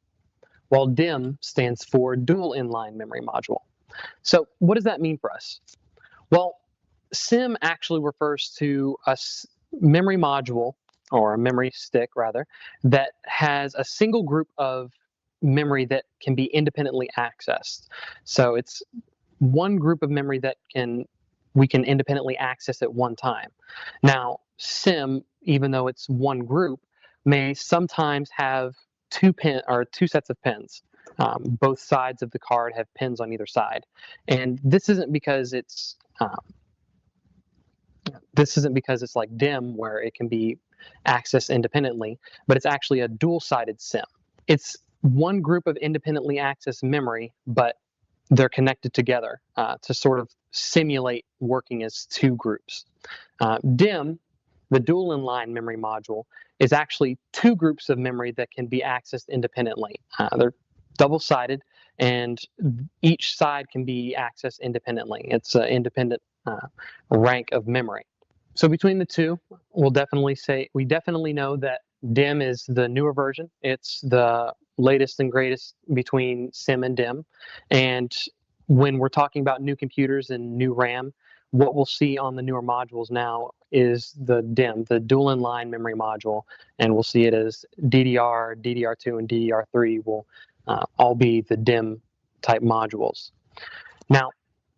while DIMM stands for Dual Inline Memory Module. So what does that mean for us? Well, SIMM actually refers to a memory module, or a memory stick rather, that has a single group of memory that can be independently accessed. So it's one group of memory that we can independently access at one time. Now, SIMM, even though it's one group, may sometimes have two sets of pins. Both sides of the card have pins on either side, and this isn't because it's like DIMM where it can be accessed independently, but it's actually a dual-sided SIMM. It's one group of independently accessed memory, but they're connected together to sort of simulate working as two groups. DIMM, the dual inline memory module, is actually two groups of memory that can be accessed independently. They're double-sided, and each side can be accessed independently. It's an independent rank of memory. So between the two, we definitely know that DIMM is the newer version. It's the latest and greatest between SIMM and DIMM. And when we're talking about new computers and new RAM, what we'll see on the newer modules now is the DIMM, the dual inline memory module, and we'll see it as DDR, DDR2, and DDR3 will all be the DIMM type modules. Now,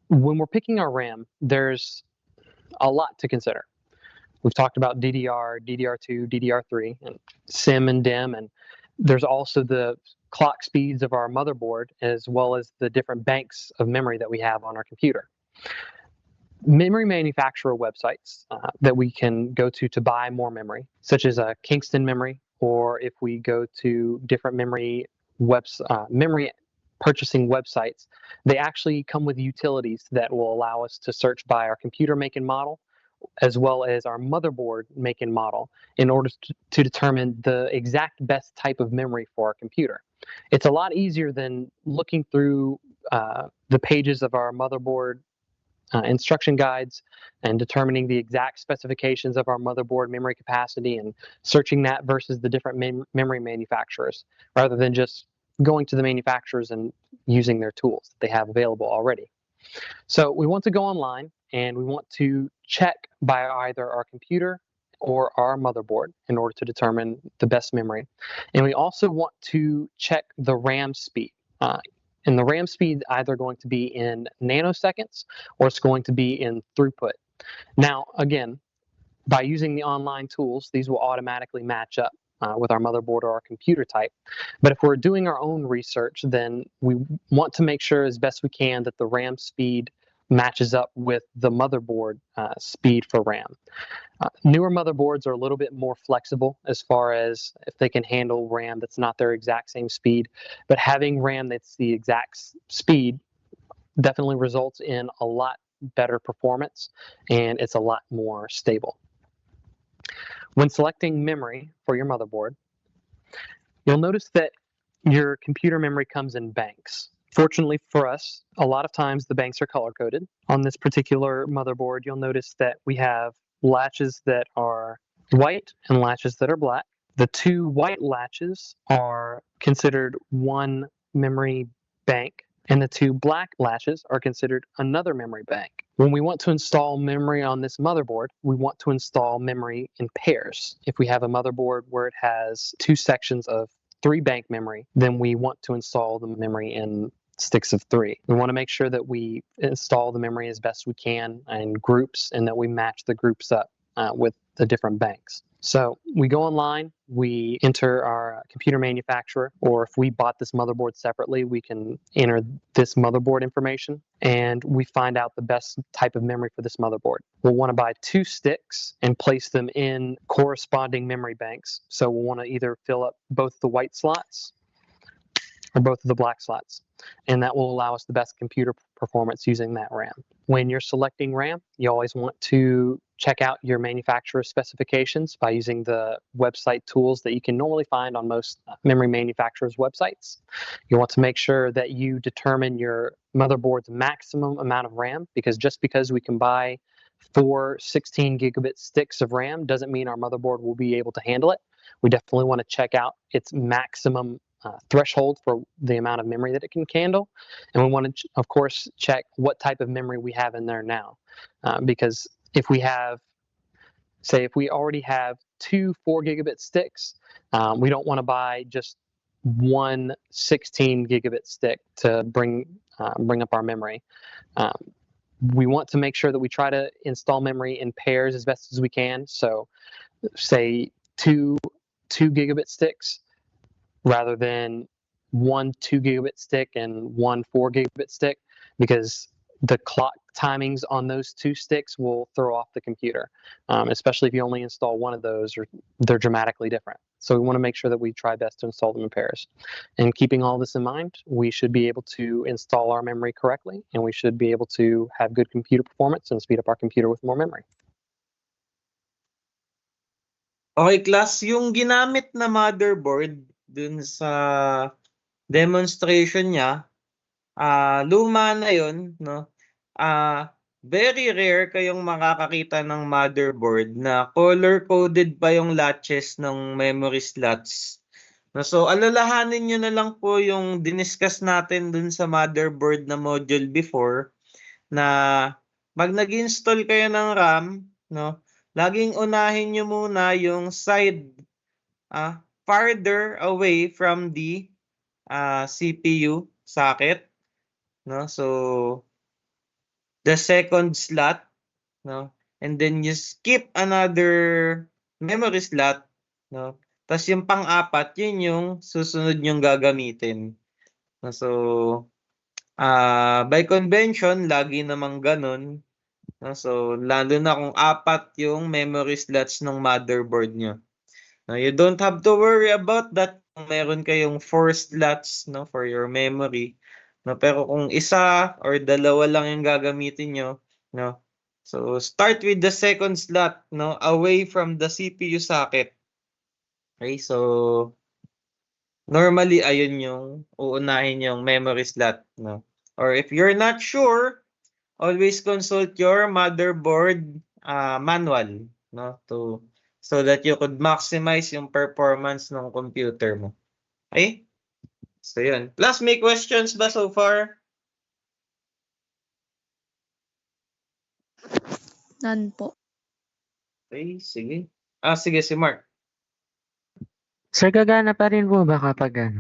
when we're picking our RAM, there's a lot to consider. We've talked about DDR, DDR2, DDR3, and SIMM and DIMM, and there's also the clock speeds of our motherboard, as well as the different banks of memory that we have on our computer. Memory manufacturer websites that we can go to buy more memory, such as Kingston Memory, or if we go to different memory purchasing websites, they actually come with utilities that will allow us to search by our computer make and model, as well as our motherboard make and model in order to determine the exact best type of memory for our computer. It's a lot easier than looking through the pages of our motherboard instruction guides and determining the exact specifications of our motherboard memory capacity and searching that versus the different memory manufacturers, rather than just going to the manufacturers and using their tools that they have available already. So we want to go online and we want to check by either our computer or our motherboard in order to determine the best memory. And we also want to check the RAM speed. And the RAM speed either going to be in nanoseconds or it's going to be in throughput. Now, again, by using the online tools, these will automatically match up with our motherboard or our computer type. But if we're doing our own research, then we want to make sure as best we can that the RAM speed matches up with the motherboard speed for RAM. Newer motherboards are a little bit more flexible as far as if they can handle RAM that's not their exact same speed, but having RAM that's the exact speed definitely results in a lot better performance and it's a lot more stable. When selecting memory for your motherboard, you'll notice that your computer memory comes in banks. Fortunately for us, a lot of times the banks are color-coded. On this particular motherboard, you'll notice that we have latches that are white and latches that are black. The two white latches are considered one memory bank, and the two black latches are considered another memory bank. When we want to install memory on this motherboard, we want to install memory in pairs. If we have a motherboard where it has two sections of 3 bank memory, then we want to install the memory in sticks of 3. We want to make sure that we install the memory as best we can in groups and that we match the groups up with the different banks. So we go online, we enter our computer manufacturer, or if we bought this motherboard separately, we can enter this motherboard information and we find out the best type of memory for this motherboard. We'll want to buy 2 sticks and place them in corresponding memory banks. So we'll want to either fill up both the white slots or both of the black slots, and that will allow us the best computer performance using that RAM. When you're selecting RAM, you always want to check out your manufacturer specifications by using the website tools that you can normally find on most memory manufacturers' websites. You want to make sure that you determine your motherboard's maximum amount of RAM, because just because we can buy 4 16 gigabit sticks of RAM doesn't mean our motherboard will be able to handle it. We definitely want to check out its maximum threshold for the amount of memory that it can handle. And we want to, of course, check what type of memory we have in there now. Because if we have, say, if we already have 2 4 gigabit sticks, we don't want to buy just one 16 gigabit stick to bring up our memory. We want to make sure that we try to install memory in pairs as best as we can. So say 2 gigabit sticks rather than one 2 gigabit stick and one 4 gigabit stick, because the clock timings on those 2 sticks will throw off the computer, especially if you only install one of those, or they're dramatically different. So we want to make sure that we try best to install them in pairs. And keeping all this in mind, we should be able to install our memory correctly, and we should be able to have good computer performance and speed up our computer with more memory. Okay, class, yung ginamit na motherboard dun sa demonstration niya, luma na yun, no? Very rare kayong makakakita ng motherboard na color-coded pa yung latches ng memory slots. No, so alalahanin nyo na lang po yung diniscuss natin dun sa motherboard na module before, na pag nag-install kayo ng RAM, no, laging unahin nyo muna yung side farther away from the CPU socket, no? So the second slot, no? And then you skip another memory slot, no? Tapos yung pang-apat, yun yung susunod yung gagamitin. No? So by convention, lagi namang ganun. No? So lalo na kung 4 yung memory slots ng motherboard nyo. No, you don't have to worry about that kung meron kayong 4 slots, no, for your memory. No, pero kung isa or dalawa lang yung gagamitin nyo, no, So start with the second slot, no, away from the CPU socket. Okay, so normally ayun yung uunahin yung memory slot, no. Or if you're not sure, always consult your motherboard manual, no, so that you could maximize yung performance ng computer mo. Okay? So yun. Plus, may questions ba so far? None po. Okay, sige. Sige, si Mark. Sir, gagana pa rin po ba kapag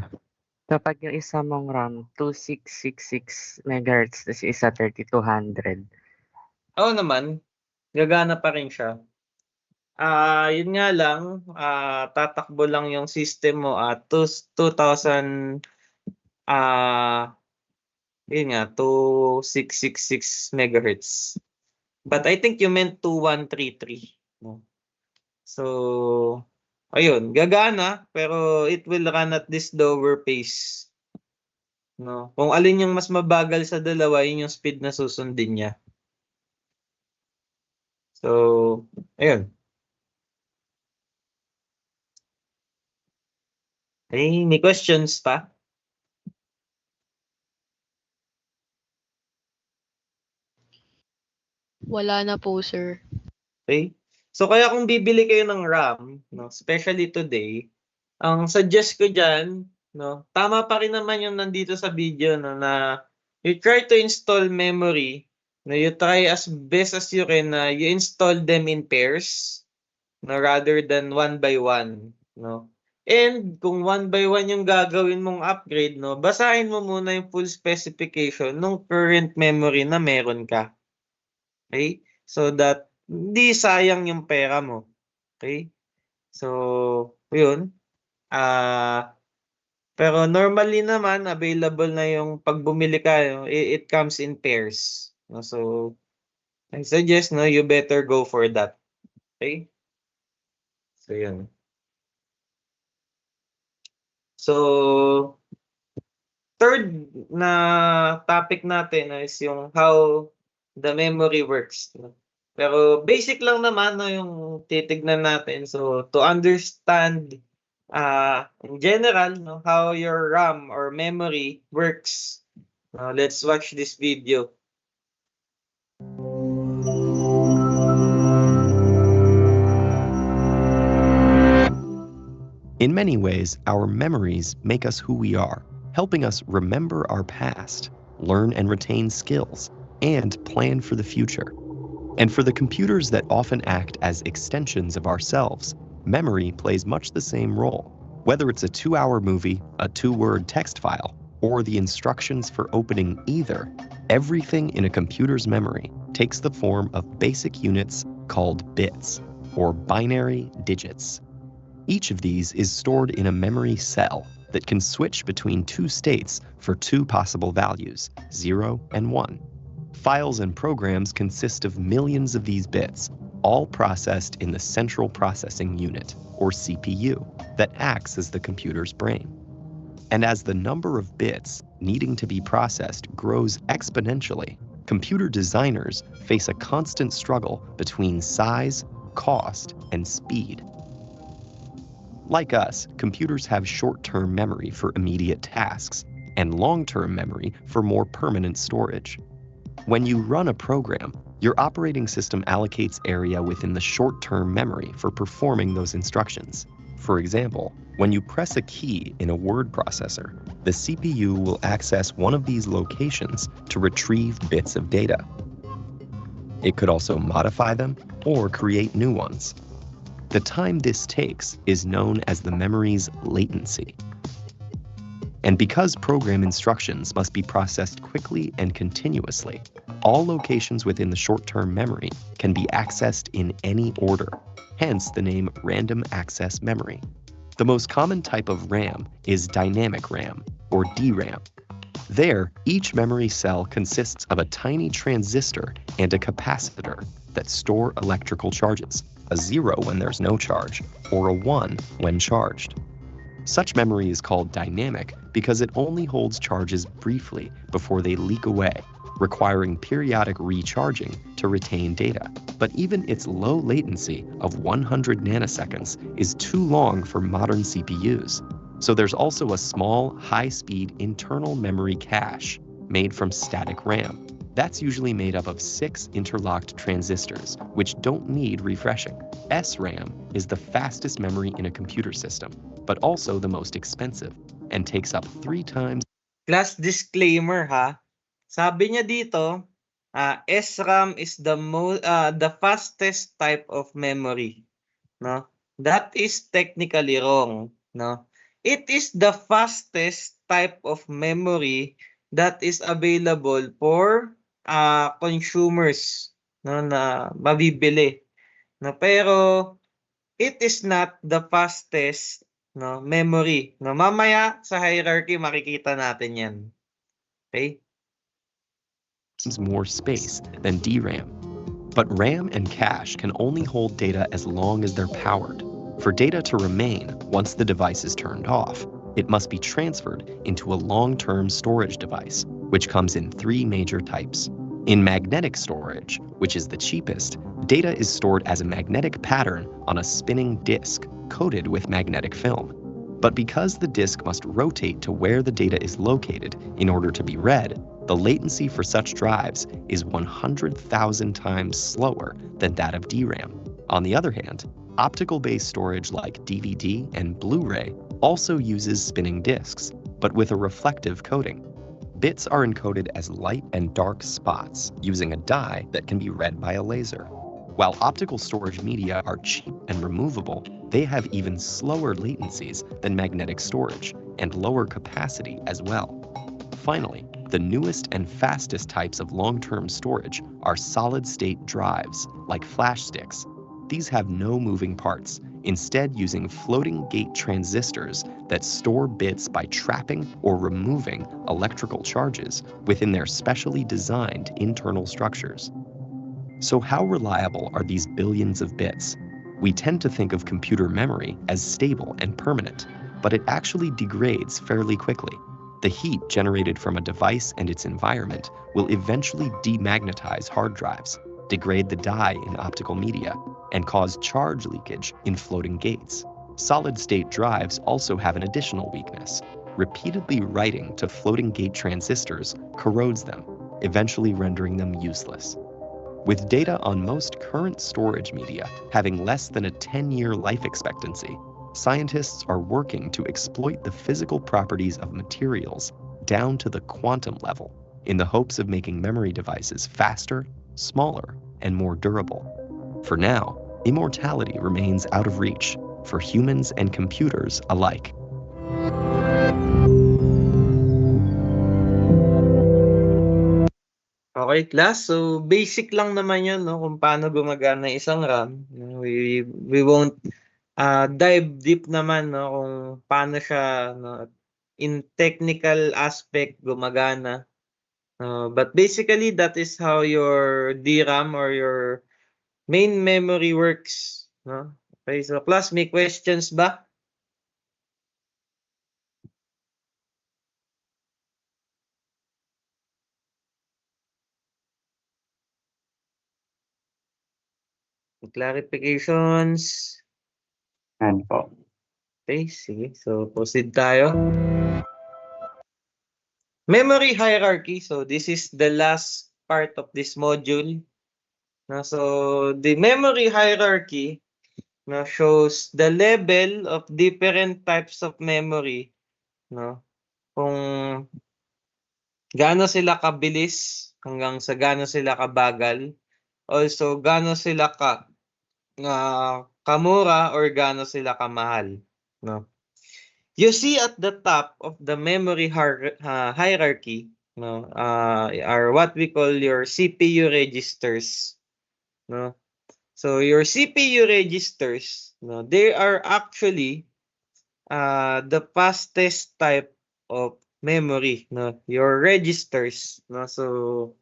yung isa mong RAM 2666 MHz, tapos isa 3200? Oo naman, gagana pa rin siya. Yun nga lang, tatakbo lang yung system mo at 2000, yun nga, 2666 MHz. But I think you meant 2133. No? So, ayun, gagana, pero it will run at this lower pace. No? Kung alin yung mas mabagal sa dalawa, yun yung speed na susundin niya. So, ayun. Okay, may questions pa? Wala na po, sir. Okay? So, kaya kung bibili kayo ng RAM, no, especially today, ang suggest ko dyan, no, tama pa rin naman yung nandito sa video, no, na you try to install memory, no, you try as best as you can na you install them in pairs, no, rather than one by one, no. And kung one by one yung gagawin mong upgrade, no, basahin mo muna yung full specification ng current memory na meron ka. Okay? So that hindi sayang yung pera mo. Okay? So, yun. Pero normally naman, available na yung pag bumili ka, no, it comes in pairs. No? So, I suggest, no, you better go for that. Okay? So, yun. So, third na topic natin is yung how the memory works. No? Pero basic lang naman, no, yung titignan natin. So, to understand in general, no, how your RAM or memory works, let's watch this video. In many ways, our memories make us who we are, helping us remember our past, learn and retain skills, and plan for the future. And for the computers that often act as extensions of ourselves, memory plays much the same role. Whether it's a 2-hour movie, a 2-word text file, or the instructions for opening either, everything in a computer's memory takes the form of basic units called bits, or binary digits. Each of these is stored in a memory cell that can switch between two states for two possible values, 0 and 1. Files and programs consist of millions of these bits, all processed in the Central Processing Unit, or CPU, that acts as the computer's brain. And as the number of bits needing to be processed grows exponentially, computer designers face a constant struggle between size, cost, and speed. Like us, computers have short-term memory for immediate tasks and long-term memory for more permanent storage. When you run a program, your operating system allocates area within the short-term memory for performing those instructions. For example, when you press a key in a word processor, the CPU will access one of these locations to retrieve bits of data. It could also modify them or create new ones. The time this takes is known as the memory's latency. And because program instructions must be processed quickly and continuously, all locations within the short-term memory can be accessed in any order, hence the name random access memory. The most common type of RAM is dynamic RAM, or DRAM. There, each memory cell consists of a tiny transistor and a capacitor that store electrical charges, a 0 when there's no charge, or a 1 when charged. Such memory is called dynamic because it only holds charges briefly before they leak away, requiring periodic recharging to retain data. But even its low latency of 100 nanoseconds is too long for modern CPUs. So there's also a small, high-speed internal memory cache made from static RAM. That's usually made up of 6 interlocked transistors, which don't need refreshing. SRAM is the fastest memory in a computer system, but also the most expensive, and takes up 3 times. Class disclaimer ha. Sabi niya dito, SRAM is the fastest type of memory, no? That is technically wrong, no? It is the fastest type of memory that is available for consumers, no, na mabibili, no? Pero it is not the fastest, no, memory, no? Mamaya sa hierarchy makikita natin 'yan. Okay? More space than DRAM. But RAM and cache can only hold data as long as they're powered. For data to remain once the device is turned off, it must be transferred into a long-term storage device, which comes in 3 major types. In magnetic storage, which is the cheapest, data is stored as a magnetic pattern on a spinning disk coated with magnetic film. But because the disk must rotate to where the data is located in order to be read, the latency for such drives is 100,000 times slower than that of DRAM. On the other hand, optical-based storage like DVD and Blu-ray also uses spinning disks, but with a reflective coating. Bits are encoded as light and dark spots using a dye that can be read by a laser. While optical storage media are cheap and removable, they have even slower latencies than magnetic storage and lower capacity as well. Finally, the newest and fastest types of long-term storage are solid-state drives, like flash sticks. These have no moving parts, instead using floating gate transistors that store bits by trapping or removing electrical charges within their specially designed internal structures. So how reliable are these billions of bits? We tend to think of computer memory as stable and permanent, but it actually degrades fairly quickly. The heat generated from a device and its environment will eventually demagnetize hard drives, degrade the dye in optical media, and cause charge leakage in floating gates. Solid-state drives also have an additional weakness. Repeatedly writing to floating gate transistors corrodes them, eventually rendering them useless. With data on most current storage media having less than a 10-year life expectancy, scientists are working to exploit the physical properties of materials down to the quantum level in the hopes of making memory devices faster, smaller, and more durable. For now, immortality remains out of reach for humans and computers alike. Okay, class. So, basic lang naman yun, no? Kung paano gumagana isang RAM. We won't dive deep naman, no? Kung paano siya, no? In technical aspect gumagana. But basically, that is how your DRAM or your main memory works, no? Okay, so class, may questions ba? Clarifications? Yan po. Okay, sige. So, proceed tayo. Memory hierarchy. So, this is the last part of this module. So, the memory hierarchy shows the level of different types of memory. Kung gaano sila kabilis hanggang sa gaano sila kabagal. Also, gaano sila kamura or gaano sila kamahal. You see at the top of the memory hierarchy are what we call your CPU registers. So your CPU registers, they are actually the fastest type of memory. Your registers. So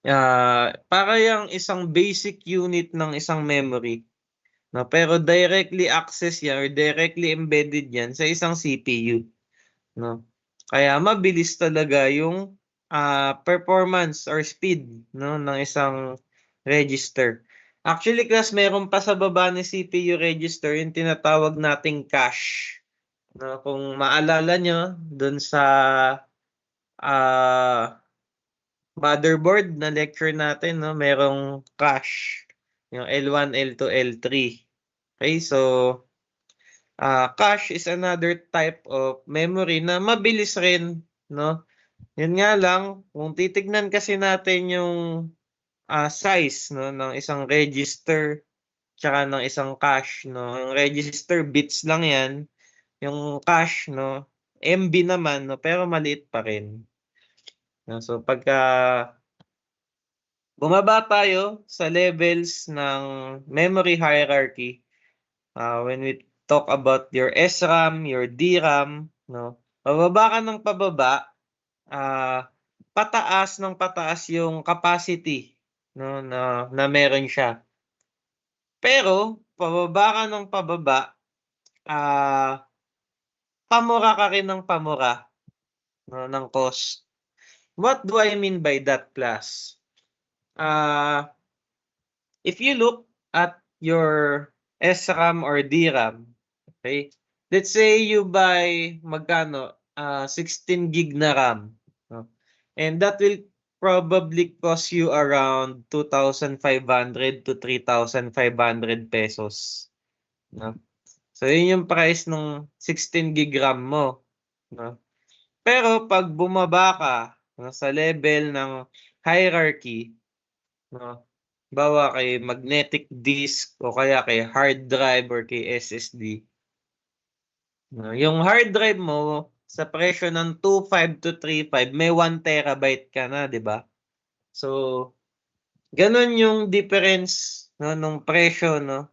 para yung isang basic unit ng isang memory. Pero directly access yan or directly embedded yan sa isang CPU. Kaya mabilis talaga yung performance or speed, no, ng isang register. Actually, class, meron pa sa baba ni CPU register yung tinatawag nating cache. No, kung maalala nyo, dun sa motherboard na lecture natin, no, merong cache. Yung L1, L2, L3. Okay, so cache is another type of memory na mabilis rin, no? Yun nga lang, kung titignan kasi natin yung size, no, ng isang register tsaka ng isang cache, no. Yung register bits lang 'yan, yung cache, no, MB naman, no, pero maliit pa rin. No, so pagka bumaba tayo sa levels ng memory hierarchy, when we talk about your SRAM, your DRAM, no, pababa ka ng pababa, pataas ng pataas yung capacity, no, na meron siya. Pero pababa ka ng pababa, pamura ka rin ng pamura, no, ng cost. What do I mean by that, class? If you look at your SRAM or DRAM, okay? Let's say you buy magkano? 16 gig na RAM, no? And that will probably cost you around 2,500 to 3,500 pesos, no? So yun yung price ng 16 gig RAM mo, no? Pero pag bumaba ka, no, sa level ng hierarchy, no, bawa kay magnetic disk o kaya kay hard drive or kay SSD. No, yung hard drive mo sa presyo ng 2.5 to 3.5 may 1 terabyte ka na, 'di ba? So ganun yung difference, no, nung presyo, no,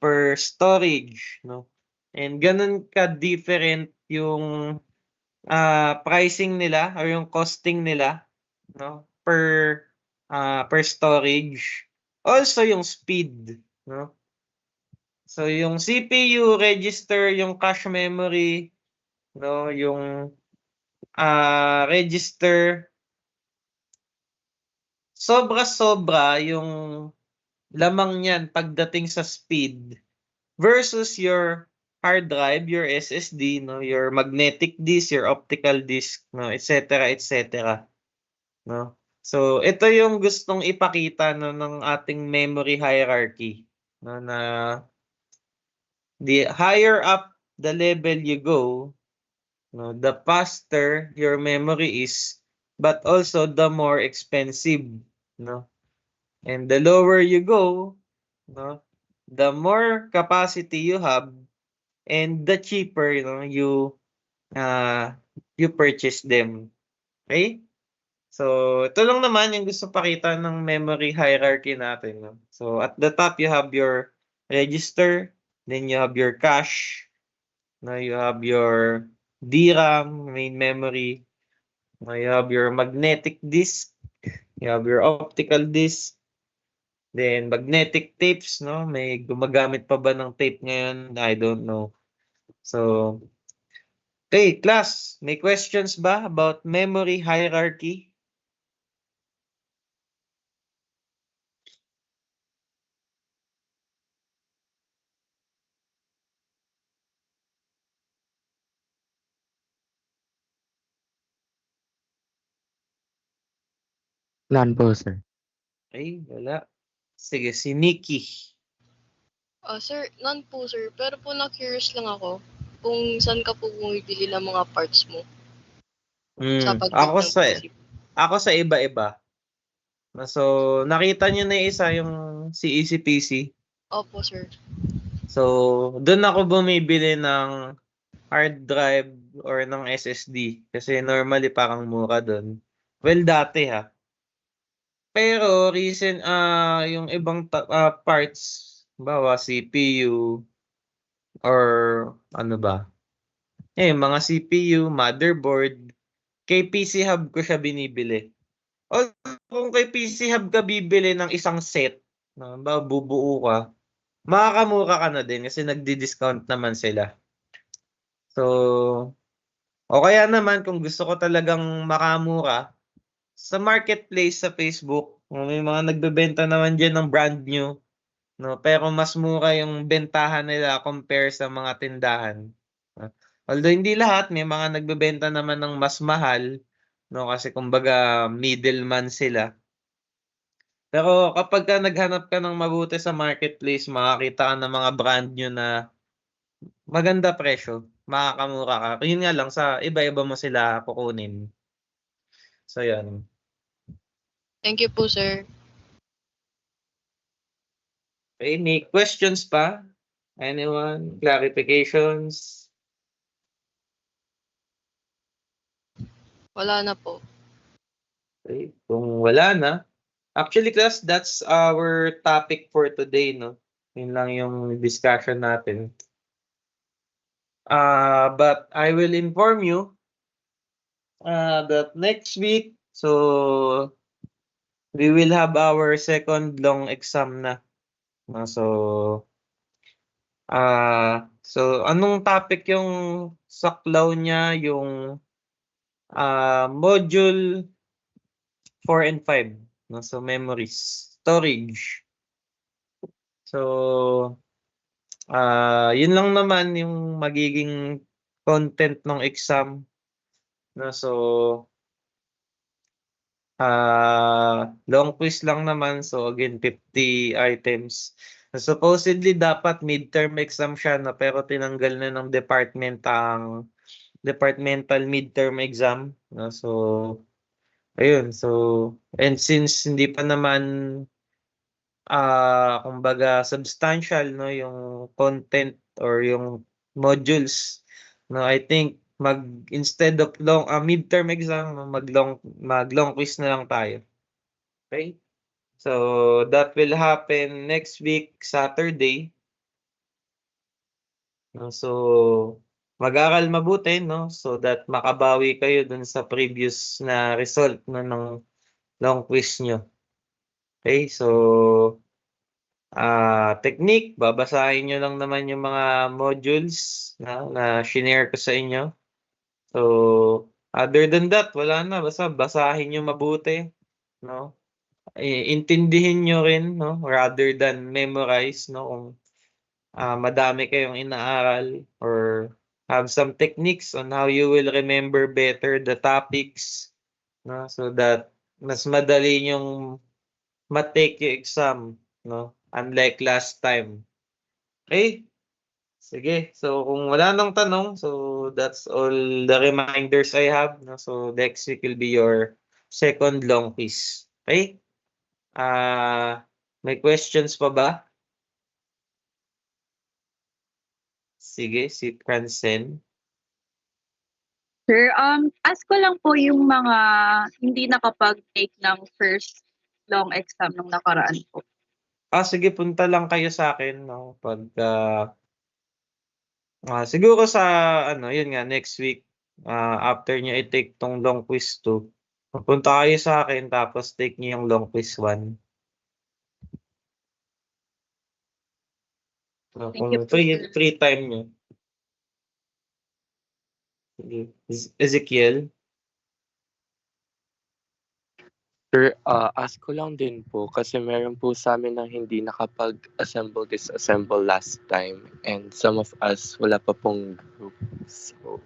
per storage, no. And ganun ka different yung pricing nila or yung costing nila, no, per storage. Also yung speed, no. So yung CPU register, yung cache memory, no, yung register, sobra-sobra yung lamang niyan pagdating sa speed versus your hard drive, your SSD, no, your magnetic disk, your optical disk, no, etc., etc., no. So ito yung gustong ipakita, no, ng ating memory hierarchy, no, na the higher up the level you go, no, the faster your memory is, but also the more expensive, no. And the lower you go, no, the more capacity you have and the cheaper, you know, you purchase them. Okay? So, ito lang naman yung gusto pakita ng memory hierarchy natin, no? So, at the top you have your register, then you have your cache, no, you have your DRAM, main memory, no, you have your magnetic disk, you have your optical disk, then magnetic tapes, no? May gumagamit pa ba ng tape ngayon? I don't know. So, okay, class, may questions ba about memory hierarchy? Lan po, sir. Okay, wala. Sige, si Nikki. Sir, none po sir. Pero po na-curious lang ako kung saan ka po bumibili ng mga parts mo sa pag-build ng PC. Ako sa iba-iba. So, nakita niyo na isa yung si Easy PC. Opo, sir. So, doon ako bumibili ng hard drive or ng SSD kasi normally parang mura doon. Well, dati ha. Pero recent yung ibang parts, bawa CPU or ano ba? Mga CPU, motherboard, kay PC Hub ko siya binibili. O kung kay PC Hub ka bibili ng isang set, no, bubuo ka, makakamura ka na din kasi nagdi-discount naman sila. So, o kaya naman kung gusto ko talagang makamura, sa marketplace sa Facebook, may mga nagbebenta naman diyan ng brand new, no? Pero mas mura yung bentahan nila compare sa mga tindahan. Although hindi lahat, may mga nagbebenta naman ng mas mahal, no? Kasi kumbaga middleman sila. Pero kapag naghanap ka ng mabuti sa marketplace, makakita ka ng mga brand new na maganda presyo, makakamura ka. Yun nga lang, sa iba-iba mo sila kukunin. So, yan. Thank you po, sir. Okay, may questions pa? Anyone? Clarifications? Wala na po. Okay, kung wala na, actually class, that's our topic for today, no? Yun lang yung discussion natin. But I will inform you that next week, so we will have our second long exam na. So anong topic yung saklaw niya? Yung module 4 and 5. No? So memories, storage. So yun lang naman yung magiging content ng exam. No? So long quiz lang naman. So again, 50 items. Supposedly dapat midterm exam siya, no? Pero tinanggal na ng department ang departmental midterm exam. No? So ayun. So and since hindi pa naman kumbaga substantial, no, yung content or yung modules, no, I think instead of midterm exam, no, mag long quiz na lang tayo. Okay? So that will happen next week Saturday. No, so mag-aral mabuti, no, so that makabawi kayo dun sa previous na result, no, ng long quiz nyo. Okay, so technique, babasahin nyo lang naman yung mga modules na shinare ko sa inyo. So other than that, wala na, basta basahin nyo mabuti, no? Intindihin nyo rin, no, rather than memorize, no, kung madami kayong inaaral, or have some techniques on how you will remember better the topics, no, so that mas madali nyong matake yung exam, no, unlike last time. Okay? Sige. So kung wala nang tanong, so that's all the reminders I have, no? So next week will be your second long quiz. Okay? May questions pa ba? Sige, si Francen. Sir, ask ko lang po yung mga hindi nakapag-take ng first long exam nung nakaraan po. Sige, punta lang kayo sa akin, no? Pagka siguro sa yun nga, next week, after nyo i-take tong long quiz 2, punta kayo sa akin tapos take nyo yung long quiz 1. So, Thank you kung po, sir. free time nyo. Sige. Ezekiel. Sir, ask ko lang din po kasi meron po sa amin na hindi nakapag-assemble, disassemble last time and some of us wala pa pong group. So,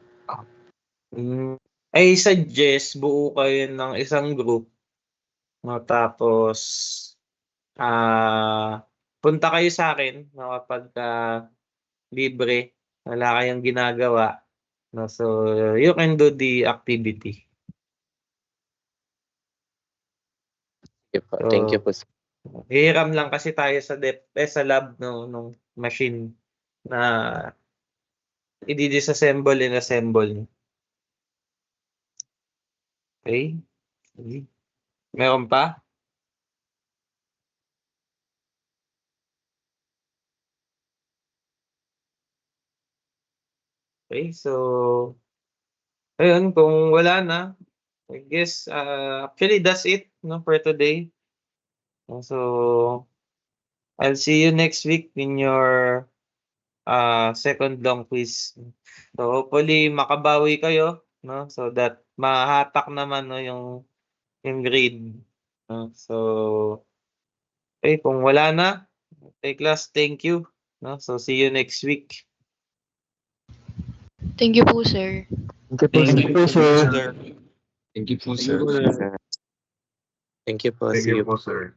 I suggest buo kayo ng isang group, no, tapos punta kayo sa akin, no, kapag libre, wala kayong ginagawa, no, so you can do the activity. thank you po. Hiram lang kasi tayo sa lab, no, nung machine na i-disassemble and assemble. Okay? Meron pa? Okay, so ayun, kung wala na, I guess actually that's it, no, for today. So I'll see you next week in your second long quiz. So hopefully makabawi kayo, no, so that mahatak naman, no, yung yung grade. So, okay, kung wala na, okay, class, thank you. No? So, see you next week. Thank you po, sir. Thank you po, sir. Thank you po, Thank you, sir. sir. Thank you po. See you po. sir.